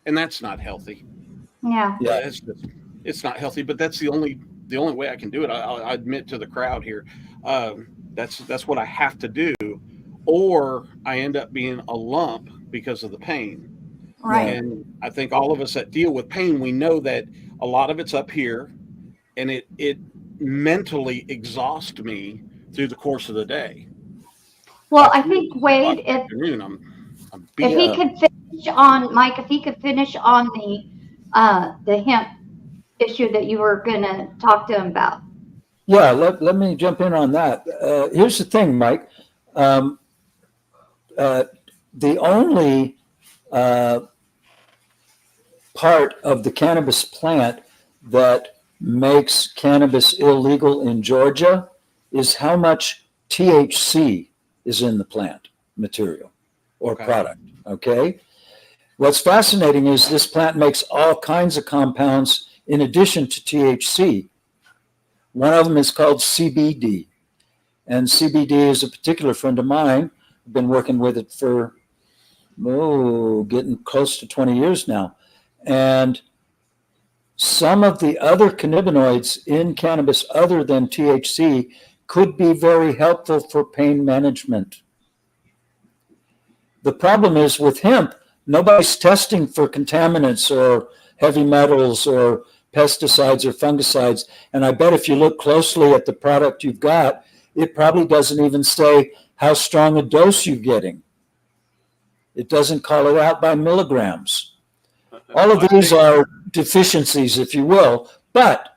And that's not healthy. Yeah. It's not healthy, but that's the only way I can do it. I admit to the crowd here. That's what I have to do, or I end up being a lump because of the pain. Right. And I think all of us that deal with pain, we know that a lot of it's up here, and it mentally exhausts me through the course of the day. Well, I think Wade, if he could finish on Mike, if he could finish on the hemp issue that you were going to talk to him about. Yeah, let me jump in on that. Here's the thing, Mike. The only part of the cannabis plant that makes cannabis illegal in Georgia is how much THC is in the plant material or product. Okay. What's fascinating is this plant makes all kinds of compounds in addition to THC. One of them is called CBD. And CBD is a particular friend of mine. I've been working with it for, getting close to 20 years now. And some of the other cannabinoids in cannabis other than THC could be very helpful for pain management. The problem is with hemp, nobody's testing for contaminants or heavy metals or pesticides or fungicides. And I bet if you look closely at the product you've got, it probably doesn't even say how strong a dose you're getting. It doesn't call it out by milligrams. All of these are deficiencies, if you will. But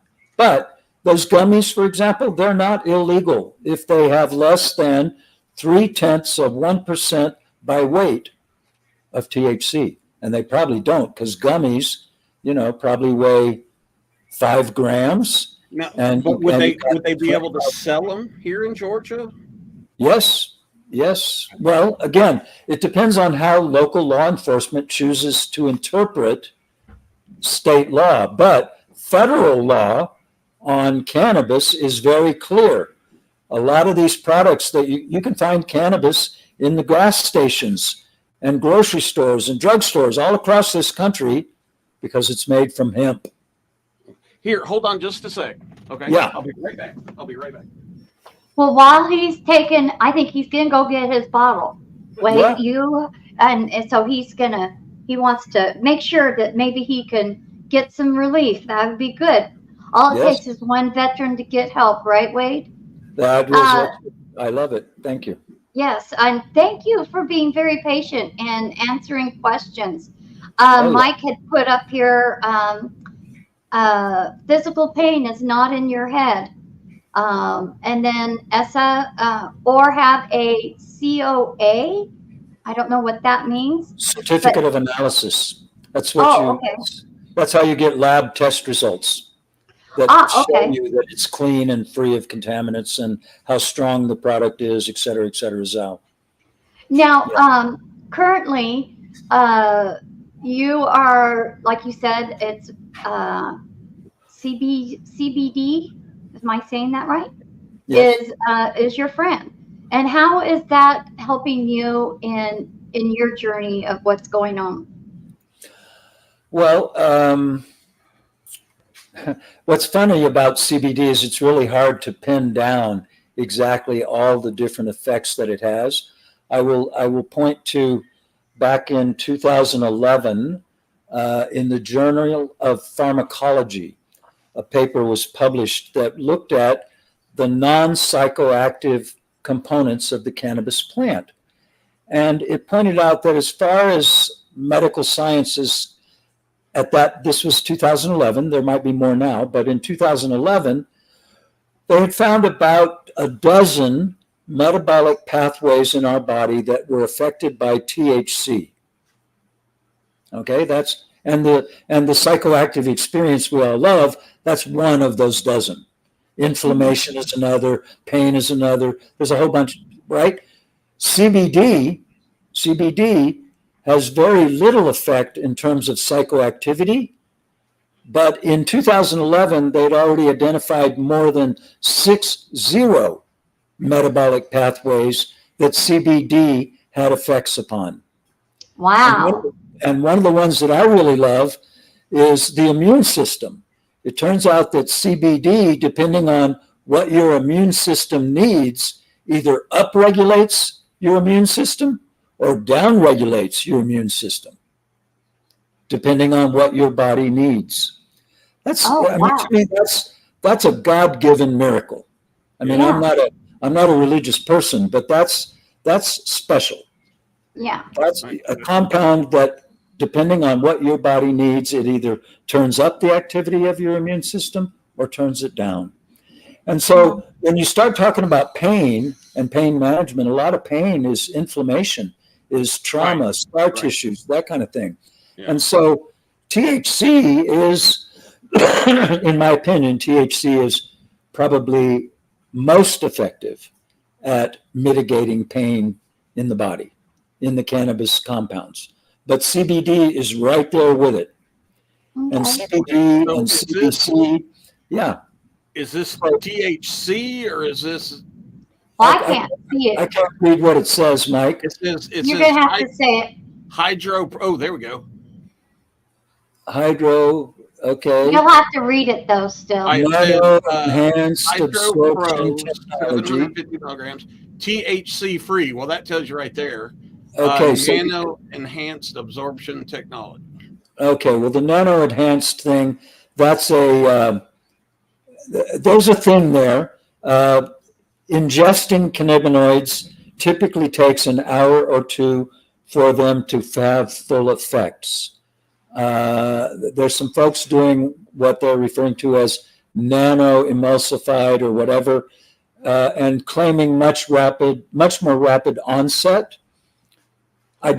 those gummies, for example, they're not illegal if they have less than 0.3% by weight of THC. And they probably don't, because gummies, probably weigh 5 grams. Now, but would they be able to sell them here in Georgia? Yes. Well, again, it depends on how local law enforcement chooses to interpret state law. But federal law on cannabis is very clear. A lot of these products that you can find cannabis in the gas stations and grocery stores and drugstores all across this country because it's made from hemp. Here, hold on just a sec. Okay. Yeah. I'll be right back. Well, while he's taking, I think he's going to go get his bottle. Wait, and so he wants to make sure that maybe he can get some relief. That would be good. All it Yes. takes is one veteran to get help, right, Wade? That was, I love it. Thank you. Yes, and thank you for being very patient and answering questions. Oh, yeah. Mike had put up here, physical pain is not in your head. And then ESSA, or have a COA. I don't know what that means. Certificate of analysis. That's what okay. that's how you get lab test results that show Okay. you that it's clean and free of contaminants and how strong the product is, et cetera, Zal. Now, currently, you are, like you said, it's CBD. Am I saying that right? Yes. Is your friend, and how is that helping you in your journey of what's going on? Well, what's funny about CBD is it's really hard to pin down exactly all the different effects that it has. I will point to back in 2011 in the Journal of Pharmacology, a paper was published that looked at the non-psychoactive components of the cannabis plant. And it pointed out that as far as medical sciences this was 2011, there might be more now, but in 2011, they had found about a dozen metabolic pathways in our body that were affected by THC. Okay, and the psychoactive experience we all love, that's one of those dozen. Inflammation is another, pain is another. There's a whole bunch, right? CBD has very little effect in terms of psychoactivity, but in 2011, they'd already identified more than 60 metabolic pathways that CBD had effects upon. Wow. And one of the ones that I really love is the immune system. It turns out that CBD, depending on what your immune system needs, either upregulates your immune system or downregulates your immune system, depending on what your body needs. To me, that's a God-given miracle. I mean, yeah. I'm not a religious person, but that's special. Yeah. That's a compound that, depending on what your body needs, it either turns up the activity of your immune system or turns it down. And so when you start talking about pain and pain management, a lot of pain is inflammation, is trauma, scar tissues, that kind of thing. Yeah. And so THC is, in my opinion, THC is probably most effective at mitigating pain in the body, in the cannabis compounds. But CBD is right there with it. Okay. And CBD and CBC, yeah. Is this THC or is this? Well, I can't see it. I can't read what it says, Mike. You're going to have to say it. There we go. Hydro, okay. You'll have to read it, though, still. Enhanced absorption technology. 750 milligrams. THC free. Well, that tells you right there. Okay. Nano enhanced absorption technology. Okay. Well, the nano enhanced thing, there's a thing there. Ingesting cannabinoids typically takes an hour or two for them to have full effects. There's some folks doing what they're referring to as nano emulsified or whatever, and claiming much more rapid onset. I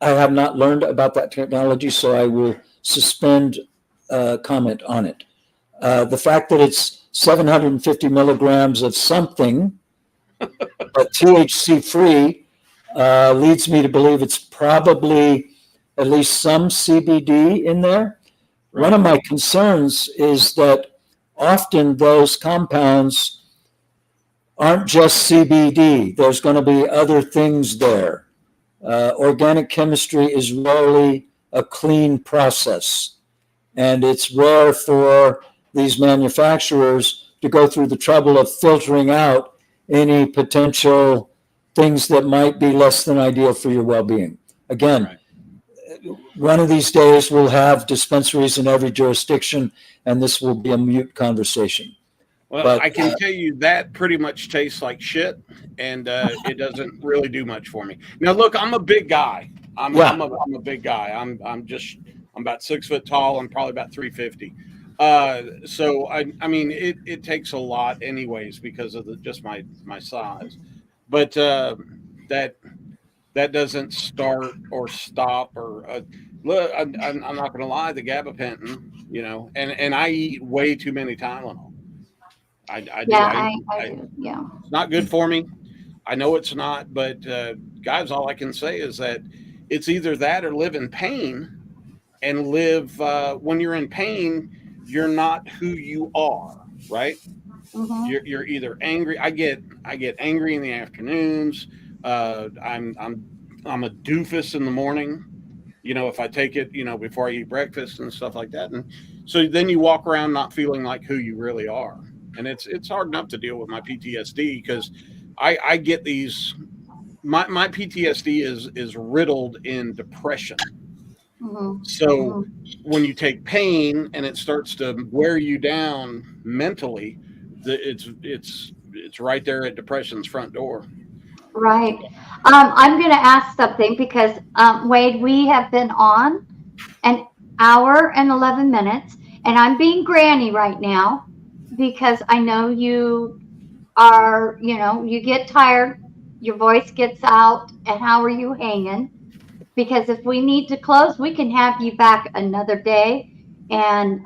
have not learned about that technology, so I will suspend comment on it. The fact that it's 750 milligrams of something, but THC free, leads me to believe it's probably at least some CBD in there. Right. One of my concerns is that often those compounds aren't just CBD. There's going to be other things there. Organic chemistry is rarely a clean process, and it's rare for these manufacturers to go through the trouble of filtering out any potential things that might be less than ideal for your well-being. Again, one of these days we'll have dispensaries in every jurisdiction, and this will be a mute conversation. Well, But I can tell you that pretty much tastes like shit, and it doesn't really do much for me. Now, look, I'm a big guy. I'm a big guy. I'm about 6 foot tall. I'm probably about 350. So I mean, it takes a lot, anyways, because of just my size. But that doesn't start or stop or look. I'm not going to lie. The gabapentin, and I eat way too many Tylenol. I do. Yeah, I do. Yeah. It's not good for me. I know it's not, but guys, all I can say is that it's either that or live in pain and live. When you're in pain, you're not who you are, right? Mm-hmm. You're either angry. I get angry in the afternoons. I'm a doofus in the morning. If I take it, before I eat breakfast and stuff like that, and so then you walk around not feeling like who you really are. And it's hard enough to deal with my PTSD because I get these. My PTSD is riddled in depression. Mm-hmm. So Mm-hmm. when you take pain and it starts to wear you down mentally, it's right there at depression's front door. Right. I'm going to ask something because, Wade, we have been on an hour and 11 minutes, and I'm being granny right now because I know you are, you get tired, your voice gets out, and how are you hanging? Because if we need to close, we can have you back another day and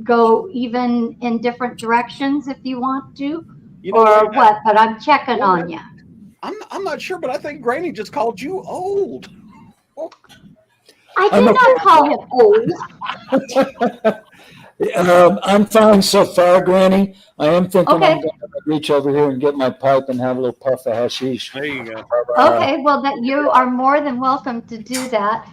go even in different directions if you want to, or what, but I'm checking on you. I'm not sure, but I think Granny just called you old. I did not call him old. I'm fine so far, Granny. I am thinking Okay. I'm going to reach over here and get my pipe and have a little puff of hashish. There you go. Okay, well, that you are more than welcome to do that.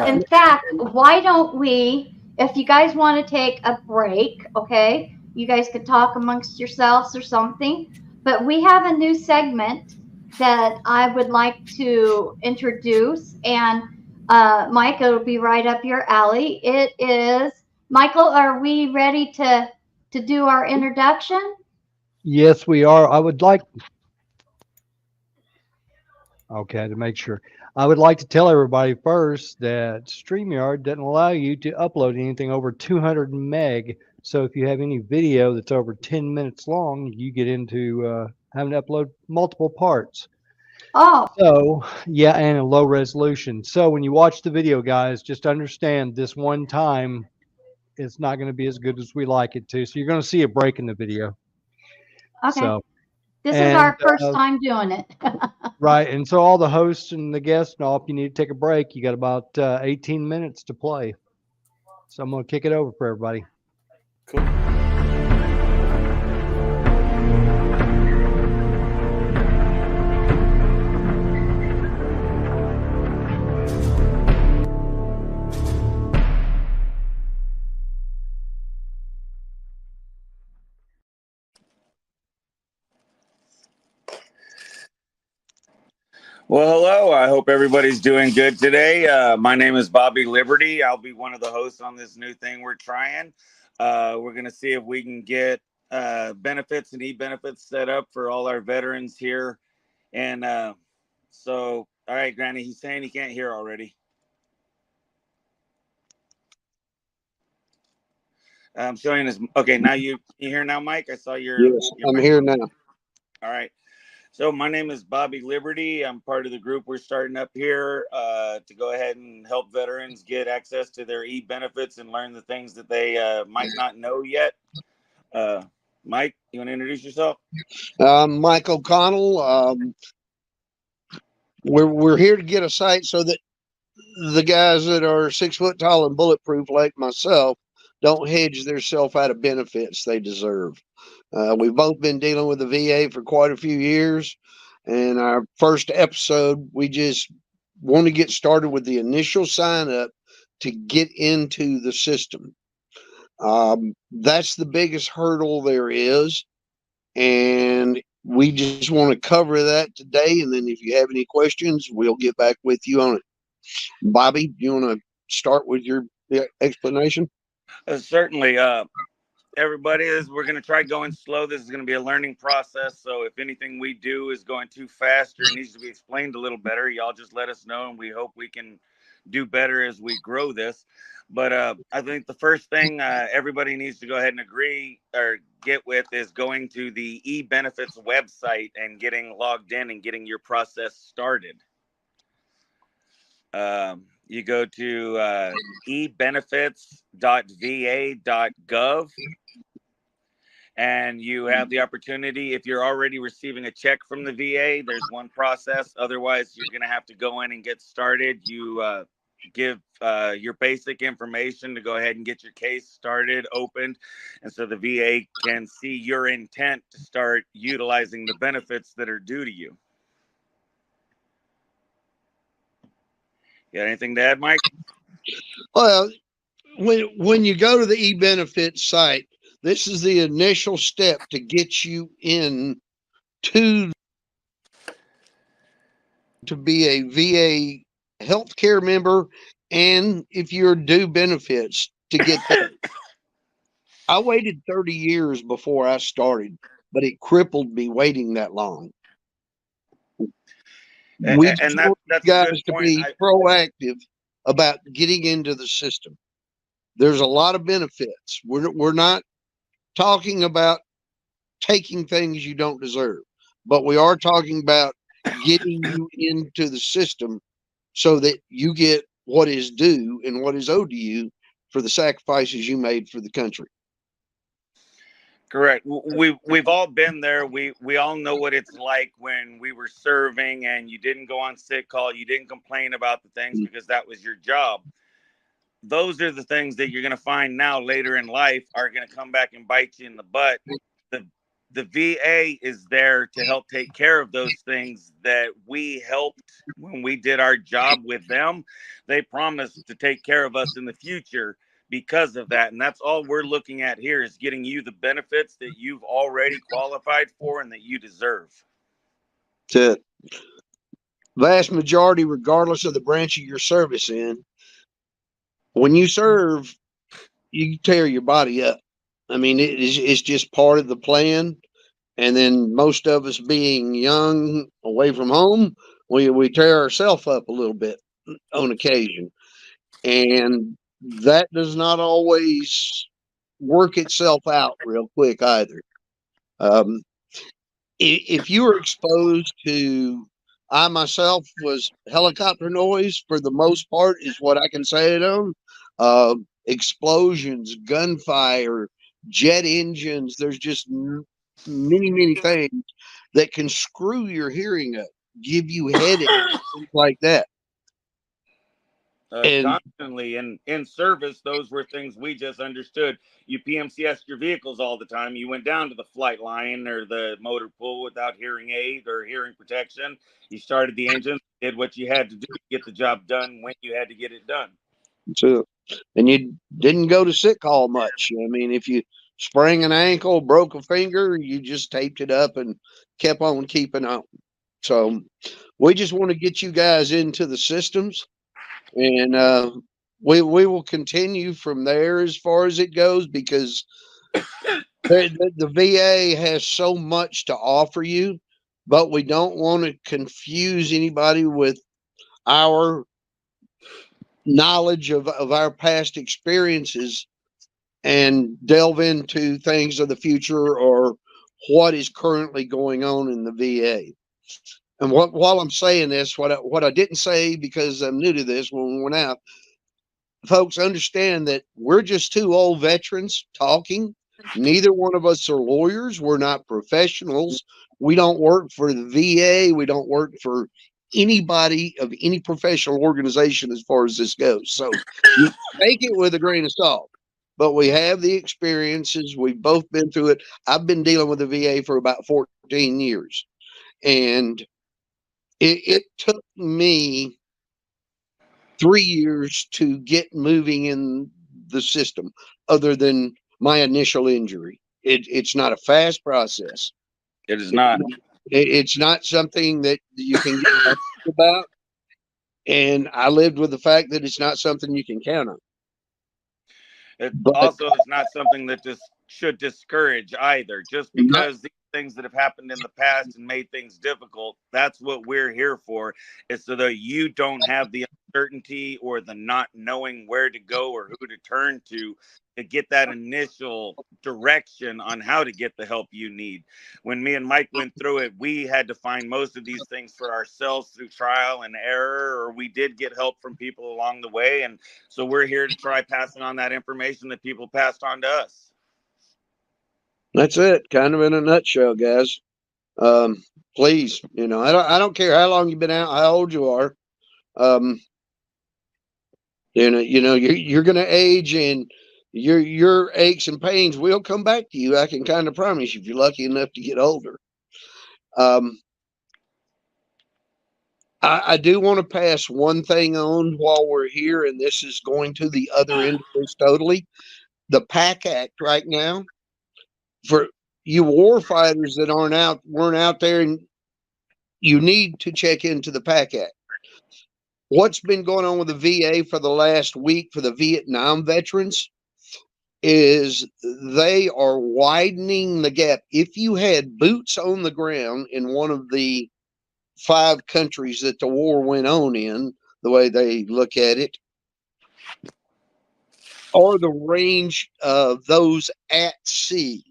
In fact, why don't we, if you guys want to take a break, okay, you guys could talk amongst yourselves or something, but we have a new segment that I would like to introduce, and Mike, it'll be right up your alley. It is, Michael, are we ready to do our introduction? Yes, we are. Okay, to make sure. I would like to tell everybody first that StreamYard doesn't allow you to upload anything over 200 meg. So if you have any video that's over 10 minutes long, you get into having to upload multiple parts. Oh. So, yeah, and a low resolution. So when you watch the video, guys, just understand this one time, it's not going to be as good as we like it to. So you're going to see a break in the video. Okay. So, this is our first time doing it. Right. And so all the hosts and the guests and all, if you need to take a break, you got about 18 minutes to play. So I'm going to kick it over for everybody. Cool. Well, hello. I hope everybody's doing good today. My name is Bobby Liberty. I'll be one of the hosts on this new thing we're trying. We're going to see if we can get benefits and e-benefits set up for all our veterans here. And all right, Granny, he's saying he can't hear already. I'm showing his. Okay, now you hear now, Mike? I saw your. Yes, I'm here now. All right. So my name is Bobby Liberty. I'm part of the group we're starting up here to go ahead and help veterans get access to their e-benefits and learn the things that they might not know yet. Mike, you want to introduce yourself? Mike O'Connell. We're here to get a site so that the guys that are 6 foot tall and bulletproof like myself don't hedge themselves out of benefits they deserve. We've both been dealing with the VA for quite a few years. And our first episode, we just want to get started with the initial sign up to get into the system. That's the biggest hurdle there is. And we just want to cover that today. And then if you have any questions, we'll get back with you on it. Bobby, do you want to start with your explanation? Certainly. Everybody, we're going to try going slow. This is going to be a learning process. So if anything we do is going too fast or needs to be explained a little better, y'all just let us know, and we hope we can do better as we grow this. But I think the first thing everybody needs to go ahead and agree or get with is going to the eBenefits website and getting logged in and getting your process started. You go to ebenefits.va.gov, and you have the opportunity. If you're already receiving a check from the VA, there's one process. Otherwise, you're going to have to go in and get started. You give your basic information to go ahead and get your case started, opened, and so the VA can see your intent to start utilizing the benefits that are due to you. You got anything to add, Mike? Well, when you go to the eBenefits site, this is the initial step to get you in to be a VA healthcare member, and if you're due benefits to get that. I waited 30 years before I started, but it crippled me waiting that long. We just And want that's you a guys good to point. be proactive about getting into the system. There's a lot of benefits. We're not talking about taking things you don't deserve, but we are talking about getting you into the system so that you get what is due and what is owed to you for the sacrifices you made for the country. Correct. We've all been there. We all know what it's like when we were serving and you didn't go on sick call. You didn't complain about the things because that was your job. Those are the things that you're going to find now later in life are going to come back and bite you in the butt. The VA is there to help take care of those things that we helped when we did our job with them. They promised to take care of us in the future because of that. And that's all we're looking at here is getting you the benefits that you've already qualified for and that you deserve. To vast majority, regardless of the branch of your service in, when you serve, you tear your body up. I mean, it's just part of the plan. And then most of us being young, away from home, we tear ourselves up a little bit on occasion. And that does not always work itself out real quick either. If you were exposed to, I myself was helicopter noise for the most part, is what I can say to them. Explosions, gunfire, jet engines. There's just many things that can screw your hearing up, give you headaches, things like that. Constantly in service, those were things we just understood. You PMCS your vehicles all the time. You went down to the flight line or the motor pool without hearing aid or hearing protection. You started the engine, did what you had to do to get the job done when you had to get it done. So, and you didn't go to sick call much. I mean, if you sprained an ankle, broke a finger, you just taped it up and kept on keeping on. So we just want to get you guys into the systems, and we will continue from there as far as it goes, because the VA has so much to offer you, but we don't want to confuse anybody with our knowledge of our past experiences and delve into things of the future or what is currently going on in the VA. And while I'm saying this, what I didn't say, because I'm new to this when we went out, folks understand that we're just two old veterans talking. Neither one of us are lawyers. We're not professionals. We don't work for the VA. We don't work for anybody of any professional organization as far as this goes. So you take it with a grain of salt. But we have the experiences. We've both been through it. I've been dealing with the VA for about 14 years. And it took me 3 years to get moving in the system, other than my initial injury. It's not a fast process. It is not. It's not something that you can get about. And I lived with the fact that it's not something you can count on. It But also is not something that just should discourage either. Just not, because these things that have happened in the past and made things difficult, that's what we're here for, is so that you don't have the uncertainty or the not knowing where to go or who to turn to get that initial direction on how to get the help you need. When me and Mike went through it, we had to find most of these things for ourselves through trial and error, or we did get help from people along the way. And so we're here to try passing on that information that people passed on to us. that's it, kind of in a nutshell, guys. Please, I don't care how long you've been out, how old you are. You're going to age, and your aches and pains will come back to you. I can kind of promise you, if you're lucky enough to get older. I do want to pass one thing on while we're here, and this is going to the other end of this totally. The PAC Act right now, for you war fighters that weren't out there, and you need to check into the PAC Act. What's been going on with the VA for the last week for the Vietnam veterans is they are widening the gap. If you had boots on the ground in one of the 5 countries that the war went on in, the way they look at it, or the range of those at sea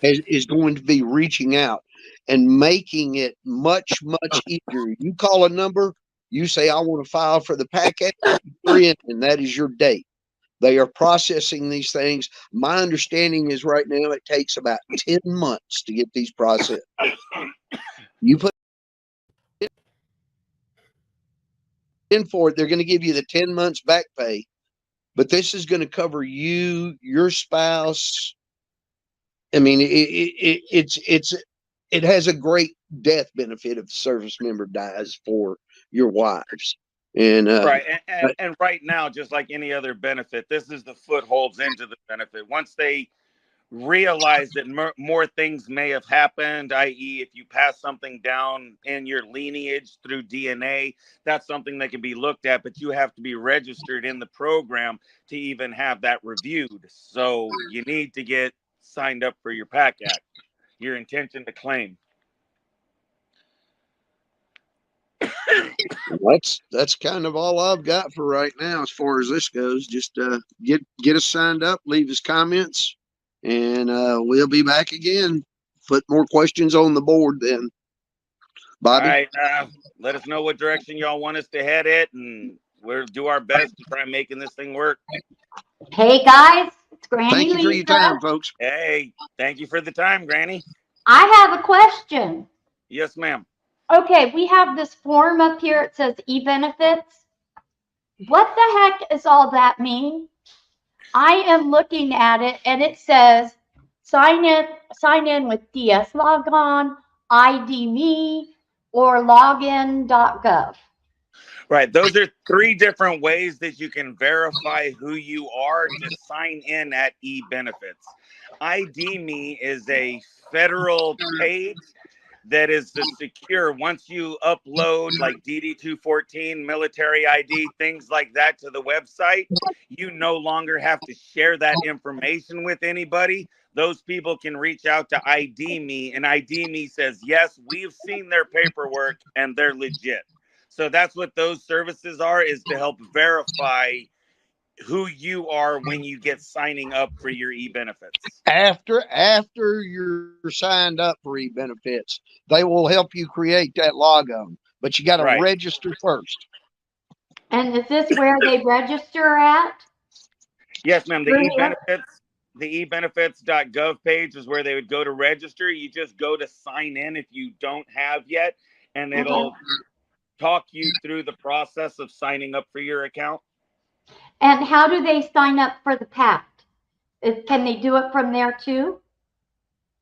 is going to be reaching out and making it much, much easier. You call a number, you say, I want to file for the PAC Act, and that is your date. They are processing these things. My understanding is right now it takes about 10 months to get these processed. You put in for it, they're going to give you the 10 months back pay, but this is going to cover you, your spouse. I mean, it has a great death benefit if the service member dies for your wives. And Right. And right now, just like any other benefit, this is the footholds into the benefit. Once they realize that more things may have happened, i.e., if you pass something down in your lineage through DNA, that's something that can be looked at, but you have to be registered in the program to even have that reviewed. So you need to get signed up for your PAC Act, your intention to claim. that's kind of all I've got for right now as far as this goes. Just get us signed up, leave us comments, and we'll be back again. Put more questions on the board then. Bobby? All right. Let us know what direction y'all want us to head it, and we'll do our best to try making this thing work. Hey guys, it's Granny Thank you for your Lisa. time, folks. Hey, thank you for the time, Granny. I have a question. Yes, ma'am. Okay, we have this form up here. It says e-benefits. What the heck does all that mean? I am looking at it and it says sign in with DS Logon, ID me, or login.gov. Right. Those are 3 different ways that you can verify who you are to sign in at eBenefits. ID Me is a federal page that is the secure. Once you upload like DD-214, military ID, things like that to the website, you no longer have to share that information with anybody. Those people can reach out to ID Me, and ID Me says, yes, we've seen their paperwork and they're legit. So that's what those services are, is to help verify who you are when you get signing up for your e-benefits. After you're signed up for e-benefits, they will help you create that logo, but you got to register first. And is this where they register at? Yes, ma'am. The ebenefits.gov page is where they would go to register. You just go to sign in if you don't have yet, and it'll talk you through the process of signing up for your account. And how do they sign up for the PAC? Can they do it from there too?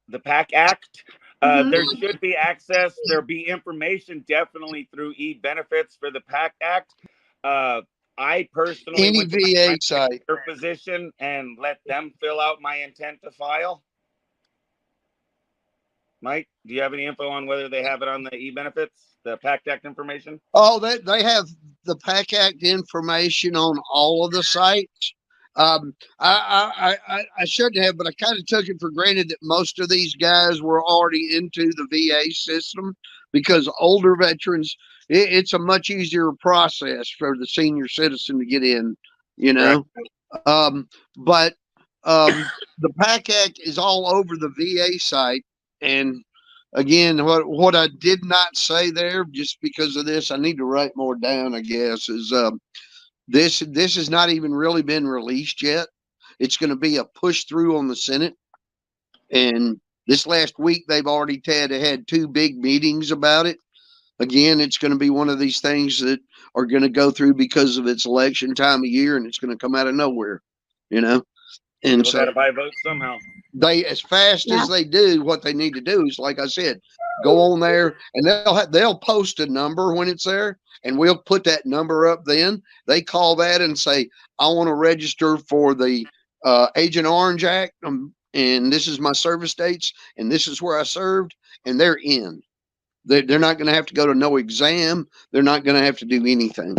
The PAC Act, there should be access. There'll be information definitely through e-benefits for the PAC Act. I personally Any went to VA site their physician and let them fill out my intent to file. Mike, do you have any info on whether they have it on the e-benefits, the PACT Act information? Oh, they have the PAC Act information on all of the sites. I shouldn't have, but I kind of took it for granted that most of these guys were already into the VA system, because older veterans, it's a much easier process for the senior citizen to get in, you know. Right. But the PAC Act is all over the VA site. And again, what I did not say there, just because of this, I need to write more down, I guess, is this has not even really been released yet. It's going to be a push through on the Senate. And this last week, they've already had 2 big meetings about it. Again, it's going to be one of these things that are going to go through because of its election time of year, and it's going to come out of nowhere, you know. And so got to buy votes somehow. They, as fast as they do, what they need to do is, like I said, go on there, and they'll post a number when it's there, and we'll put that number up. Then they call that and say, I want to register for the Agent Orange Act, and this is my service dates, and this is where I served, and they're in. They're not going to have to go to no exam. They're not going to have to do anything.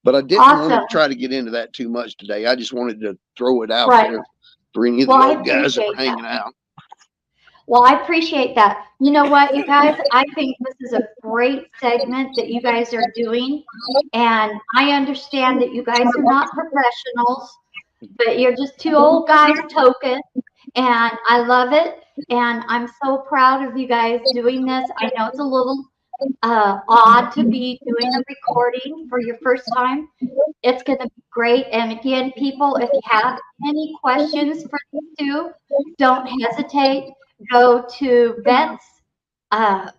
But I didn't want to try to get into that too much today. I just wanted to throw it out there for any of the old guys that are hanging out. Well, I appreciate that. You know what, you guys, I think this is a great segment that you guys are doing. And I understand that you guys are not professionals, but you're just 2 old guys talking. And I love it. And I'm so proud of you guys doing this. I know it's a little odd to be doing a recording for your first time. It's going to be great. And again, people, if you have any questions for these 2, don't hesitate. Go to Vets.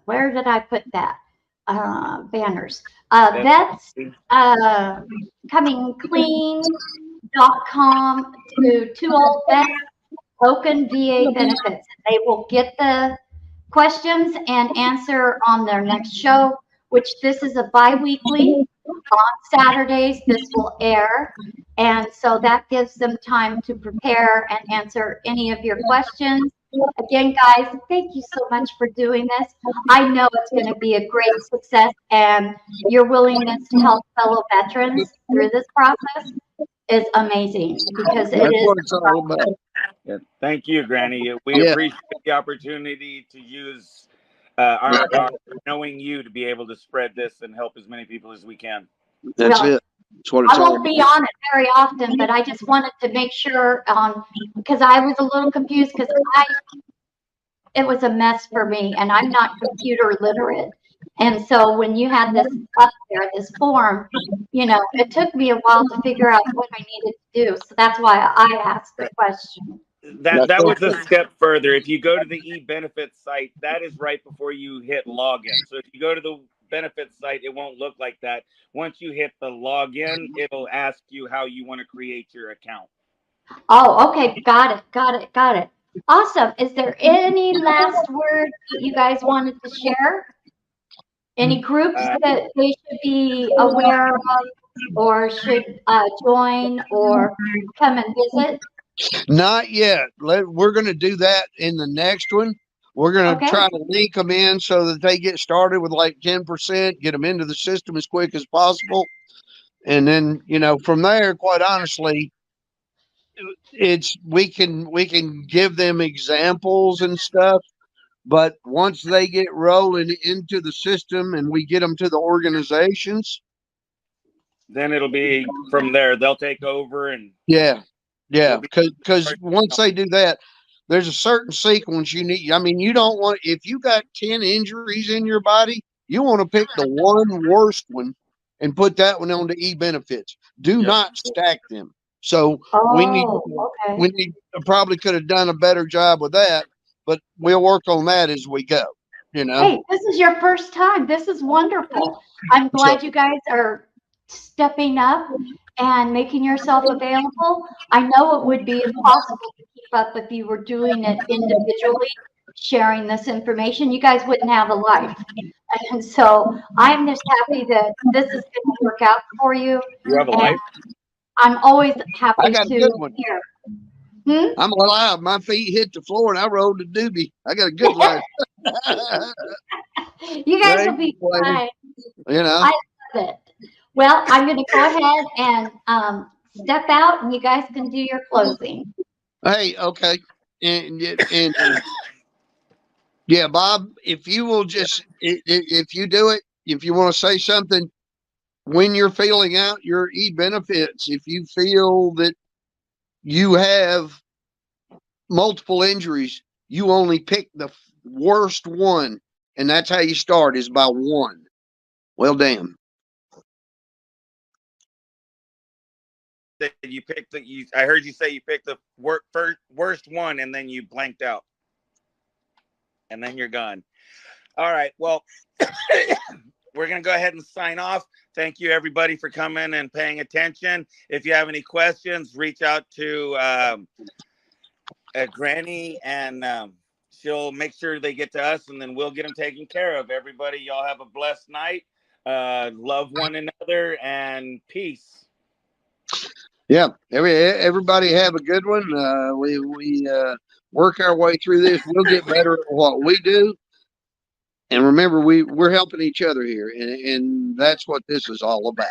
Where did I put that? Banners. Vets comingclean.com to 2 old vets token VA benefits. They will get the questions and answer on their next show, which this is a bi-weekly. On Saturdays, this will air. And so that gives them time to prepare and answer any of your questions. Again, guys, thank you so much for doing this. I know it's going to be a great success, and your willingness to help fellow veterans through this process is amazing, because it is what it's all about. Yeah, thank you, Granny. We appreciate the opportunity to use our knowing you to be able to spread this and help as many people as we can. That's it. That's what it's I won't be on it very often, but I just wanted to make sure, because I was a little confused, because it was a mess for me, and I'm not computer literate. And so when you had this up there, this form, you know, it took me a while to figure out what I needed to do. So that's why I asked the question. That was a step further. If you go to the e-benefits site, that is right before you hit login. So if you go to the benefits site, it won't look like that. Once you hit the login, it'll ask you how you want to create your account. Oh, okay. Got it. Awesome. Is there any last words that you guys wanted to share? Any groups that they should be aware of, or should join, or come and visit? Not yet. We're going to do that in the next one. We're going to try to link them in so that they get started with like 10%, get them into the system as quick as possible. And then, you know, from there, quite honestly, we can give them examples and stuff. But once they get rolling into the system and we get them to the organizations, then it'll be from there. They'll take over and because once they do that, there's a certain sequence you need. I mean, you don't want, if you got 10 injuries in your body, you want to pick the one worst one and put that one on the e-benefits. Do not stack them. So we probably could have done a better job with that, but we'll work on that as we go. You know, hey, this is your first time. This is wonderful. I'm glad you guys are stepping up and making yourself available. I know it would be impossible to keep up if you were doing it individually, sharing this information. You guys wouldn't have a life. And so I'm just happy that this is going to work out for you. You have a life? I'm always happy to hear. I'm alive. My feet hit the floor and I rolled the doobie. I got a good life. You guys Right, will be well, fine. you know. I love it. Well, I'm going to go ahead and step out, and you guys can do your closing. Hey, okay. And yeah, Bob, if you will just, if you do it, if you want to say something, when you're filling out your e-benefits, if you feel that you have multiple injuries, you only pick the worst one. And that's how you start, is by one. Well, damn. You picked I heard you say you picked the worst one, and then you blanked out, and then you're gone. All right. Well, we're going to go ahead and sign off. Thank you, everybody, for coming and paying attention. If you have any questions, reach out to Granny, and she'll make sure they get to us, and then we'll get them taken care of. Everybody, y'all have a blessed night. Love one another, and peace. Yeah. Everybody have a good one. We work our way through this. We'll get better at what we do. And remember, we're helping each other here, and that's what this is all about.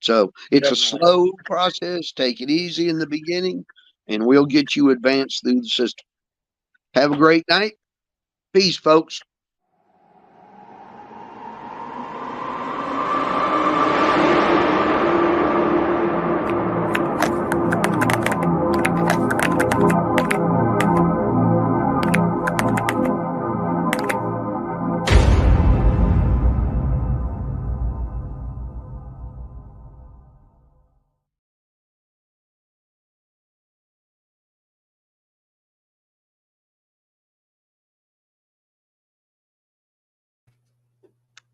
So it's a slow process. Take it easy in the beginning, and we'll get you advanced through the system. Have a great night. Peace, folks.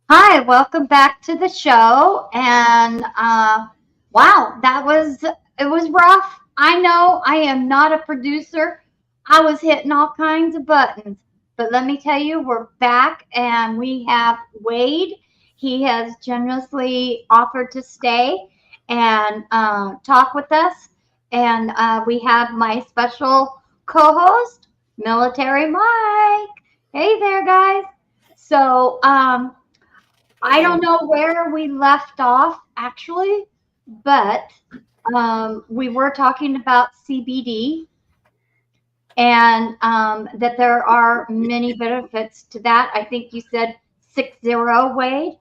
Hi, welcome back to the show. And wow, it was rough. I know I am not a producer. I was hitting all kinds of buttons. But let me tell you, we're back, and we have Wade. He has generously offered to stay and talk with us. And we have my special co-host, Military Mike. Hey there, guys. So I don't know where we left off, actually, but we were talking about CBD, and that there are many benefits to that. I think you said 60, Wade,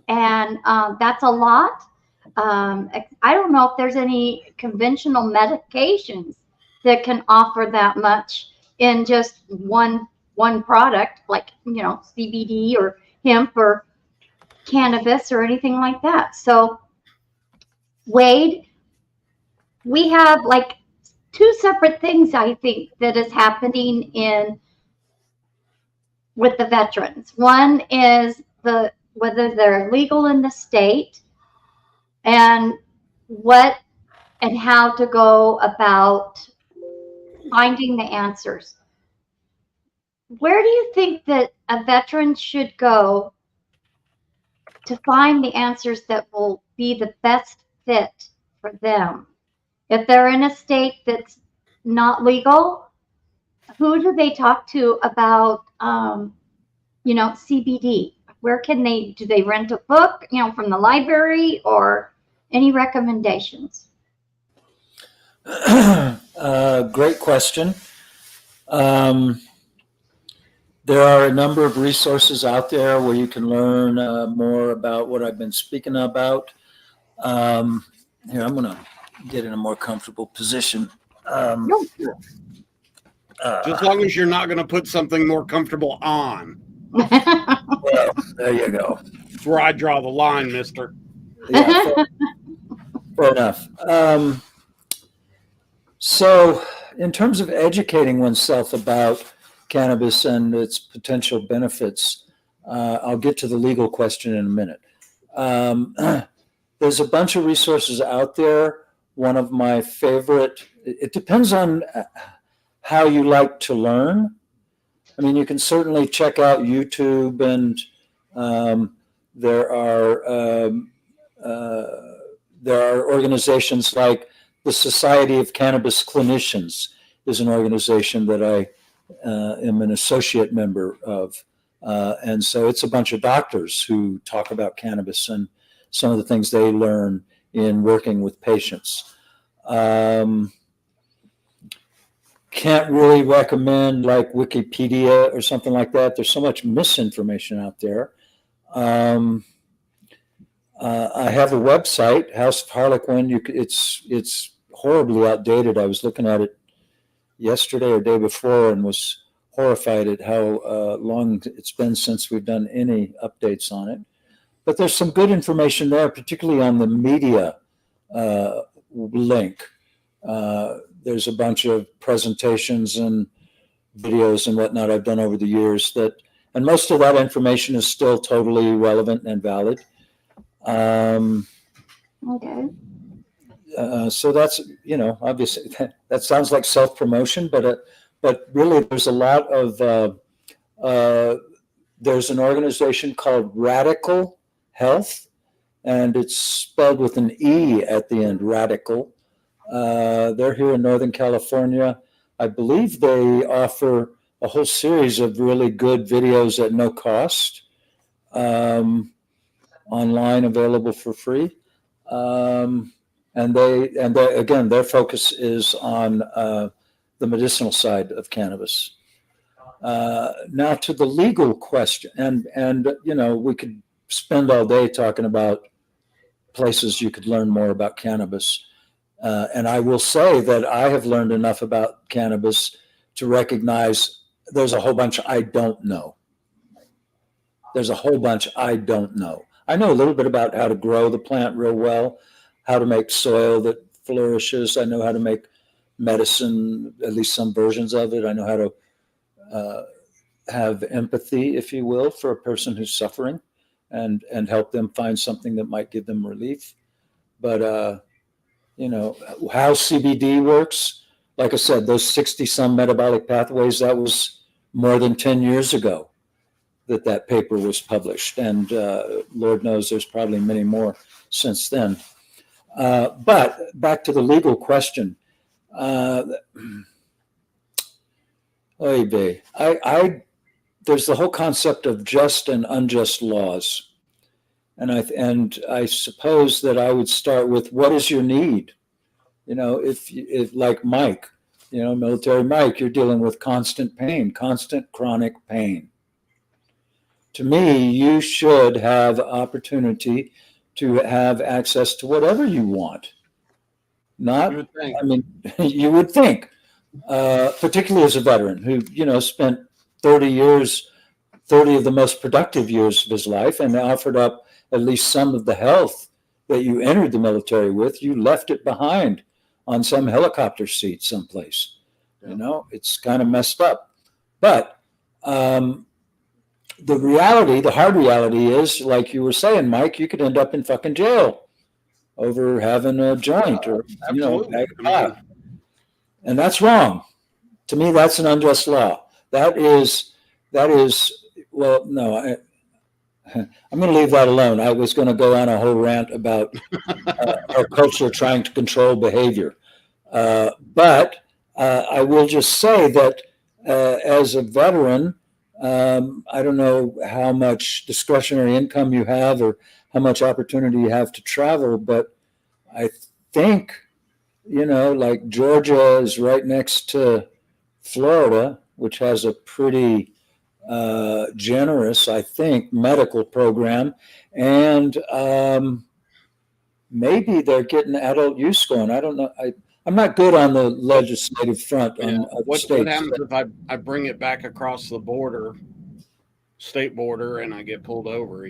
and that's a lot. I don't know if there's any conventional medications that can offer that much in just one product, like, CBD or hemp or cannabis or anything like that. So, Wade, we have like two separate things, I think, that is happening with the veterans. One is whether they're legal in the state, and what and how to go about finding the answers. Where do you think that a veteran should go to find the answers that will be the best fit for them? If they're in a state that's not legal, who do they talk to about, CBD? Where do they rent a book, from the library, or any recommendations? Great question. There are a number of resources out there where you can learn more about what I've been speaking about. Here, I'm going to get in a more comfortable position. Just as long as you're not going to put something more comfortable on. Well, there you go. That's where I draw the line, mister. Yeah, fair enough. So in terms of educating oneself about cannabis and its potential benefits, I'll get to the legal question in a minute. There's a bunch of resources out there. One of my favorite, it depends on how you like to learn. I mean, you can certainly check out YouTube, and there are organizations like the Society of Cannabis Clinicians is an organization that I am an associate member of. And so it's a bunch of doctors who talk about cannabis and some of the things they learn in working with patients. Can't really recommend like Wikipedia or something like that. There's so much misinformation out there. I have a website, House of Harlequin. It's horribly outdated. I was looking at it yesterday or day before and was horrified at how long it's been since we've done any updates on it. But there's some good information there, particularly on the media link. There's a bunch of presentations and videos and whatnot I've done over the years and most of that information is still totally relevant and valid. Okay. So that's, obviously that sounds like self-promotion, but really there's a lot of, there's an organization called Radical Health, and it's spelled with an E at the end, Radical. They're here in Northern California. I believe they offer a whole series of really good videos at no cost, online, available for free. And they again, their focus is on the medicinal side of cannabis. Now to the legal question, and we could spend all day talking about places you could learn more about cannabis. And I will say that I have learned enough about cannabis to recognize there's a whole bunch I don't know. There's a whole bunch I don't know. I know a little bit about how to grow the plant real well, how to make soil that flourishes. I know how to make medicine, at least some versions of it. I know how to have empathy, if you will, for a person who's suffering and help them find something that might give them relief. But, how CBD works, like I said, those 60 some metabolic pathways, that was more than 10 years ago that paper was published. And Lord knows there's probably many more since then. But back to the legal question. There's the whole concept of just and unjust laws. And I suppose that I would start with, what is your need? If like Mike, military Mike, you're dealing with constant pain, constant chronic pain. To me, you should have opportunity to have access to whatever you want. You would think, particularly as a veteran who, spent 30 of the most productive years of his life and offered up at least some of the health that you entered the military with. You left it behind on some helicopter seat someplace. It's kind of messed up. But the hard reality is, like you were saying, Mike, you could end up in fucking jail over having a joint or, a bag of pot. And that's wrong. To me, that's an unjust law. That is, well, no, I'm going to leave that alone. I was going to go on a whole rant about our culture trying to control behavior. But I will just say that as a veteran, I don't know how much discretionary income you have or how much opportunity you have to travel, but I think, like Georgia is right next to Florida, which has a pretty generous, I think, medical program, and maybe they're getting adult use going. I don't know. I'm not good on the legislative front on What states. happens if I bring it back across the border, state border, and I get pulled over?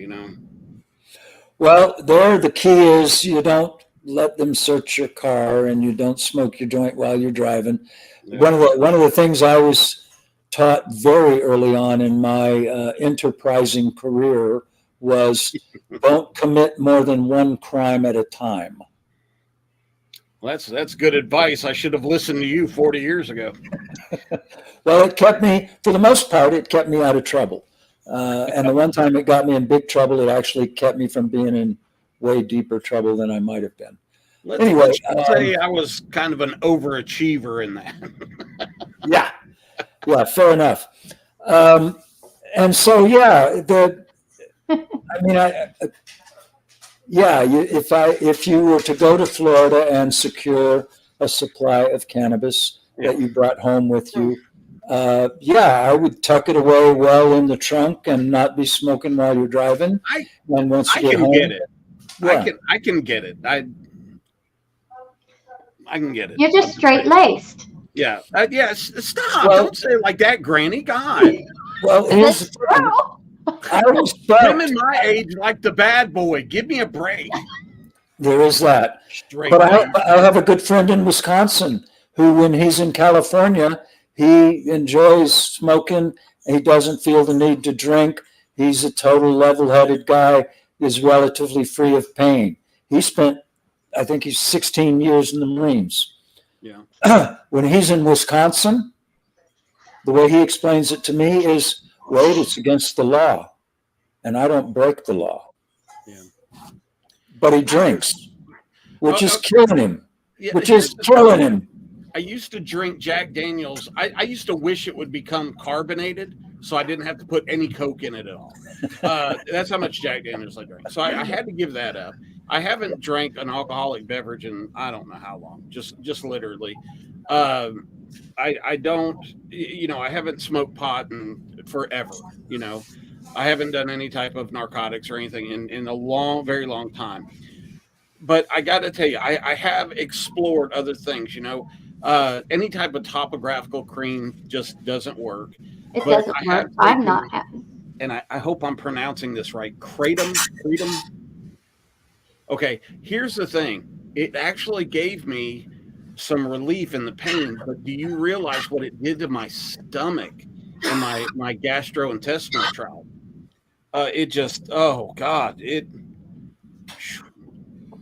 Well, there the key is you don't let them search your car and you don't smoke your joint while you're driving. Yeah. One of the things I was taught very early on in my enterprising career was don't commit more than one crime at a time. Well, that's good advice. I should have listened to you 40 years ago. Well, it kept me, for the most part, it kept me out of trouble. And the one time it got me in big trouble, it actually kept me from being in way deeper trouble than I might have been. Let's say I was kind of an overachiever in that. Yeah, fair enough. And so, yeah, I mean, if you were to go to Florida and secure a supply of cannabis that you brought home with you, I would tuck it away well in the trunk and not be smoking while you're driving. And once you get home, get it. Yeah. I can get it. I can get it. You're just straight laced. Yeah. Stop. Well- Don't say it like that, Granny. God. Well, here's the That's thing. true. I respect. Women my age like the bad boy. Give me a break. There is that. Straight But up. I have a good friend in Wisconsin who, when he's in California, he enjoys smoking. He doesn't feel the need to drink. He's a total level-headed guy, is relatively free of pain. He spent, I think he's 16 years in the Marines. Yeah. When he's in Wisconsin, the way he explains it to me is, Wade, it's against the law, and I don't break the law. Yeah. But he drinks, which is Okay. killing him, Yeah, which here's is the killing thing. him. I used to drink Jack Daniels. I used to wish it would become carbonated so I didn't have to put any Coke in it at all. That's how much Jack Daniels I drank. So I had to give that up. I haven't drank an alcoholic beverage in I don't know how long, just literally. I don't, I haven't smoked pot in forever, I haven't done any type of narcotics or anything in a very long time. But I got to tell you, I have explored other things, any type of topographical cream just doesn't work. It But doesn't I work. have I'm taken- not happy. And I hope I'm pronouncing this right. Kratom. Okay, here's the thing. It actually gave me some relief in the pain, but do you realize what it did to my stomach and my gastrointestinal tract? It just, oh God,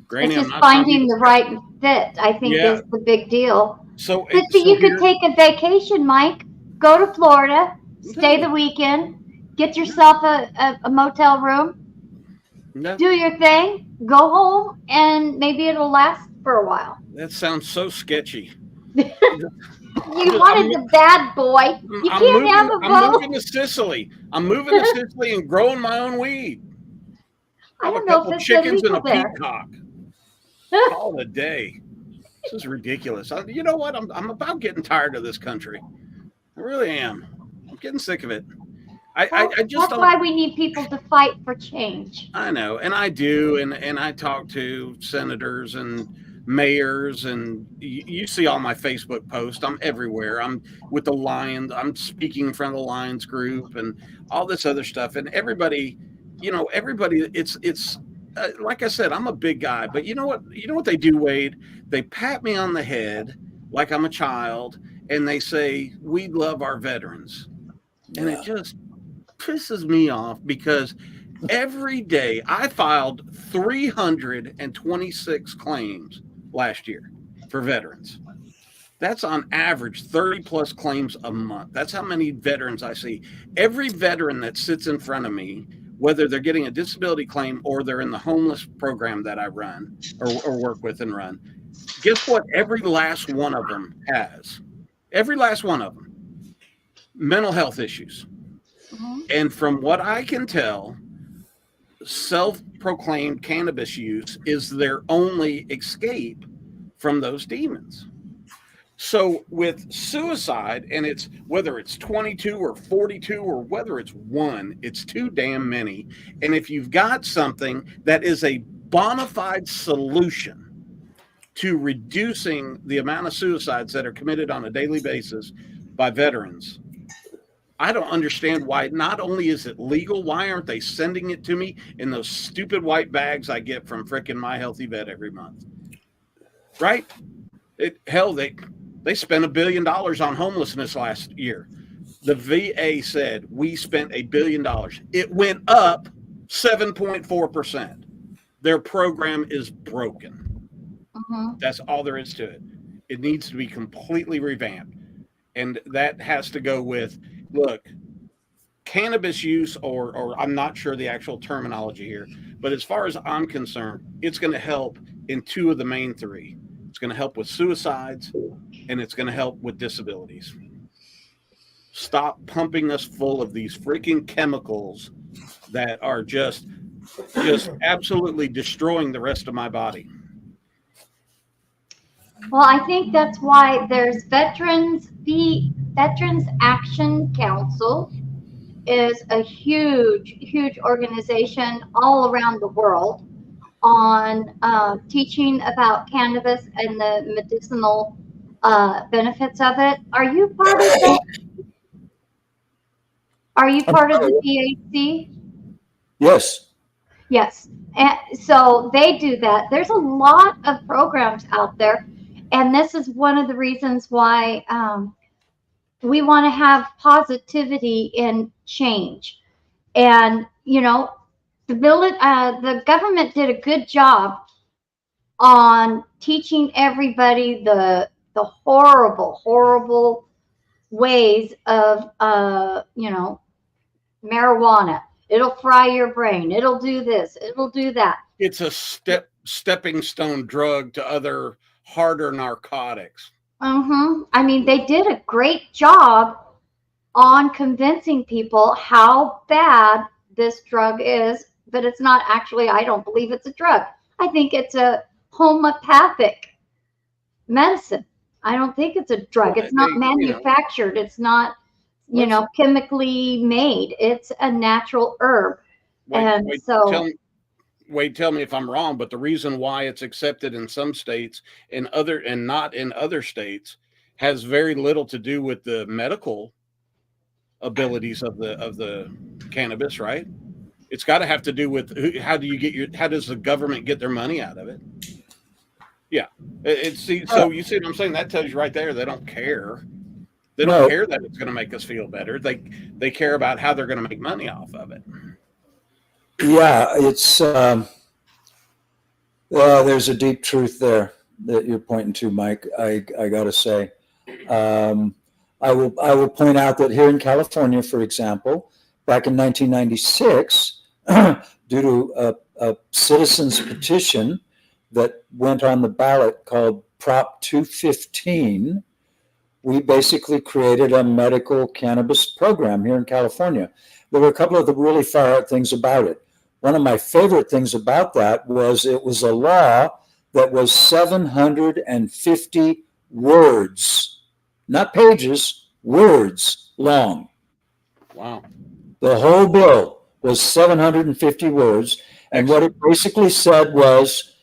Granny, It's I'm just not finding the right fit, I think, Yeah. is the big deal. So, But so you could here- take a vacation, Mike. Go to Florida, stay the weekend, get yourself a motel room, No, do your thing, go home, and maybe it'll last for a while. that sounds so sketchy. You wanted the bad boy. You can't have a I'm both. moving to Sicily. I'm moving to Sicily and growing my own weed. I Have a don't know couple if it's chickens and a illegal there. peacock. All a day. This is ridiculous. You know what? I'm about getting tired of this country. I really am. I'm getting sick of it. I just That's don't. why we need people to fight for change. I know, and I do, and I talk to senators and mayors, and you see all my Facebook posts. I'm everywhere. I'm with the Lions. I'm speaking in front of the Lions group and all this other stuff. And everybody, everybody. It's like I said, I'm a big guy, but you know what? You know what they do, Wade? They pat me on the head like I'm a child, and they say we love our veterans, and it just pisses me off because every day I filed 326 claims last year for veterans. That's on average 30 plus claims a month. That's how many veterans I see. Every veteran that sits in front of me, whether they're getting a disability claim or they're in the homeless program that I run or work with and run, guess what? Every last one of them has. Every last one of them. Mental health issues. And from what I can tell, self-proclaimed cannabis use is their only escape from those demons. So with suicide, and it's whether it's 22 or 42 or whether it's 1, it's too damn many. And if you've got something that is a bona fide solution to reducing the amount of suicides that are committed on a daily basis by veterans, I don't understand why not only is it legal, why aren't they sending it to me in those stupid white bags I get from frickin' My Healthy Vet every month? Right? Hell, they spent $1 billion on homelessness last year. The VA said we spent $1 billion. It went up 7.4%. Their program is broken. That's all there is to it. It needs to be completely revamped. And that has to go with, look, cannabis use, or I'm not sure the actual terminology here, but as far as I'm concerned, it's going to help in 2 of the main 3. It's going to help with suicides, and it's going to help with disabilities. Stop pumping us full of these freaking chemicals that are just absolutely destroying the rest of my body. Well, I think that's why there's the Veterans Action Council is a huge organization all around the world on teaching about cannabis and the medicinal benefits of it. Are you part of that? Are you part of the VAC? Yes. Yes. And so they do that. There's a lot of programs out there. And this is one of the reasons why we want to have positivity in change. And, you know, the government did a good job on teaching everybody the horrible ways of, marijuana. It'll fry your brain. It'll do this. It'll do that. It's a stepping stone drug to other harder narcotics. I mean, they did a great job on convincing people how bad this drug is, but it's not actually, I don't believe it's a drug. I think it's a homeopathic medicine. I don't think it's a drug. Well, it's not manufactured. It's not, chemically made. It's a natural herb. Tell me if I'm wrong, but the reason why it's accepted in some states and not in other states has very little to do with the medical abilities of the cannabis, right? It's got to have to do with how does the government get their money out of it? Yeah. So you see what I'm saying? That tells you right there they don't care. They don't care that it's going to make us feel better. They care about how they're going to make money off of it. Yeah, it's there's a deep truth there that you're pointing to, Mike. I got to say, I will point out that here in California, for example, back in 1996, due to a citizens petition that went on the ballot called Prop 215, we basically created a medical cannabis program here in California. There were a couple of the really far out things about it. One of my favorite things about that was it was a law that was 750 words, not pages, words long. Wow. The whole bill was 750 words. And what it basically said was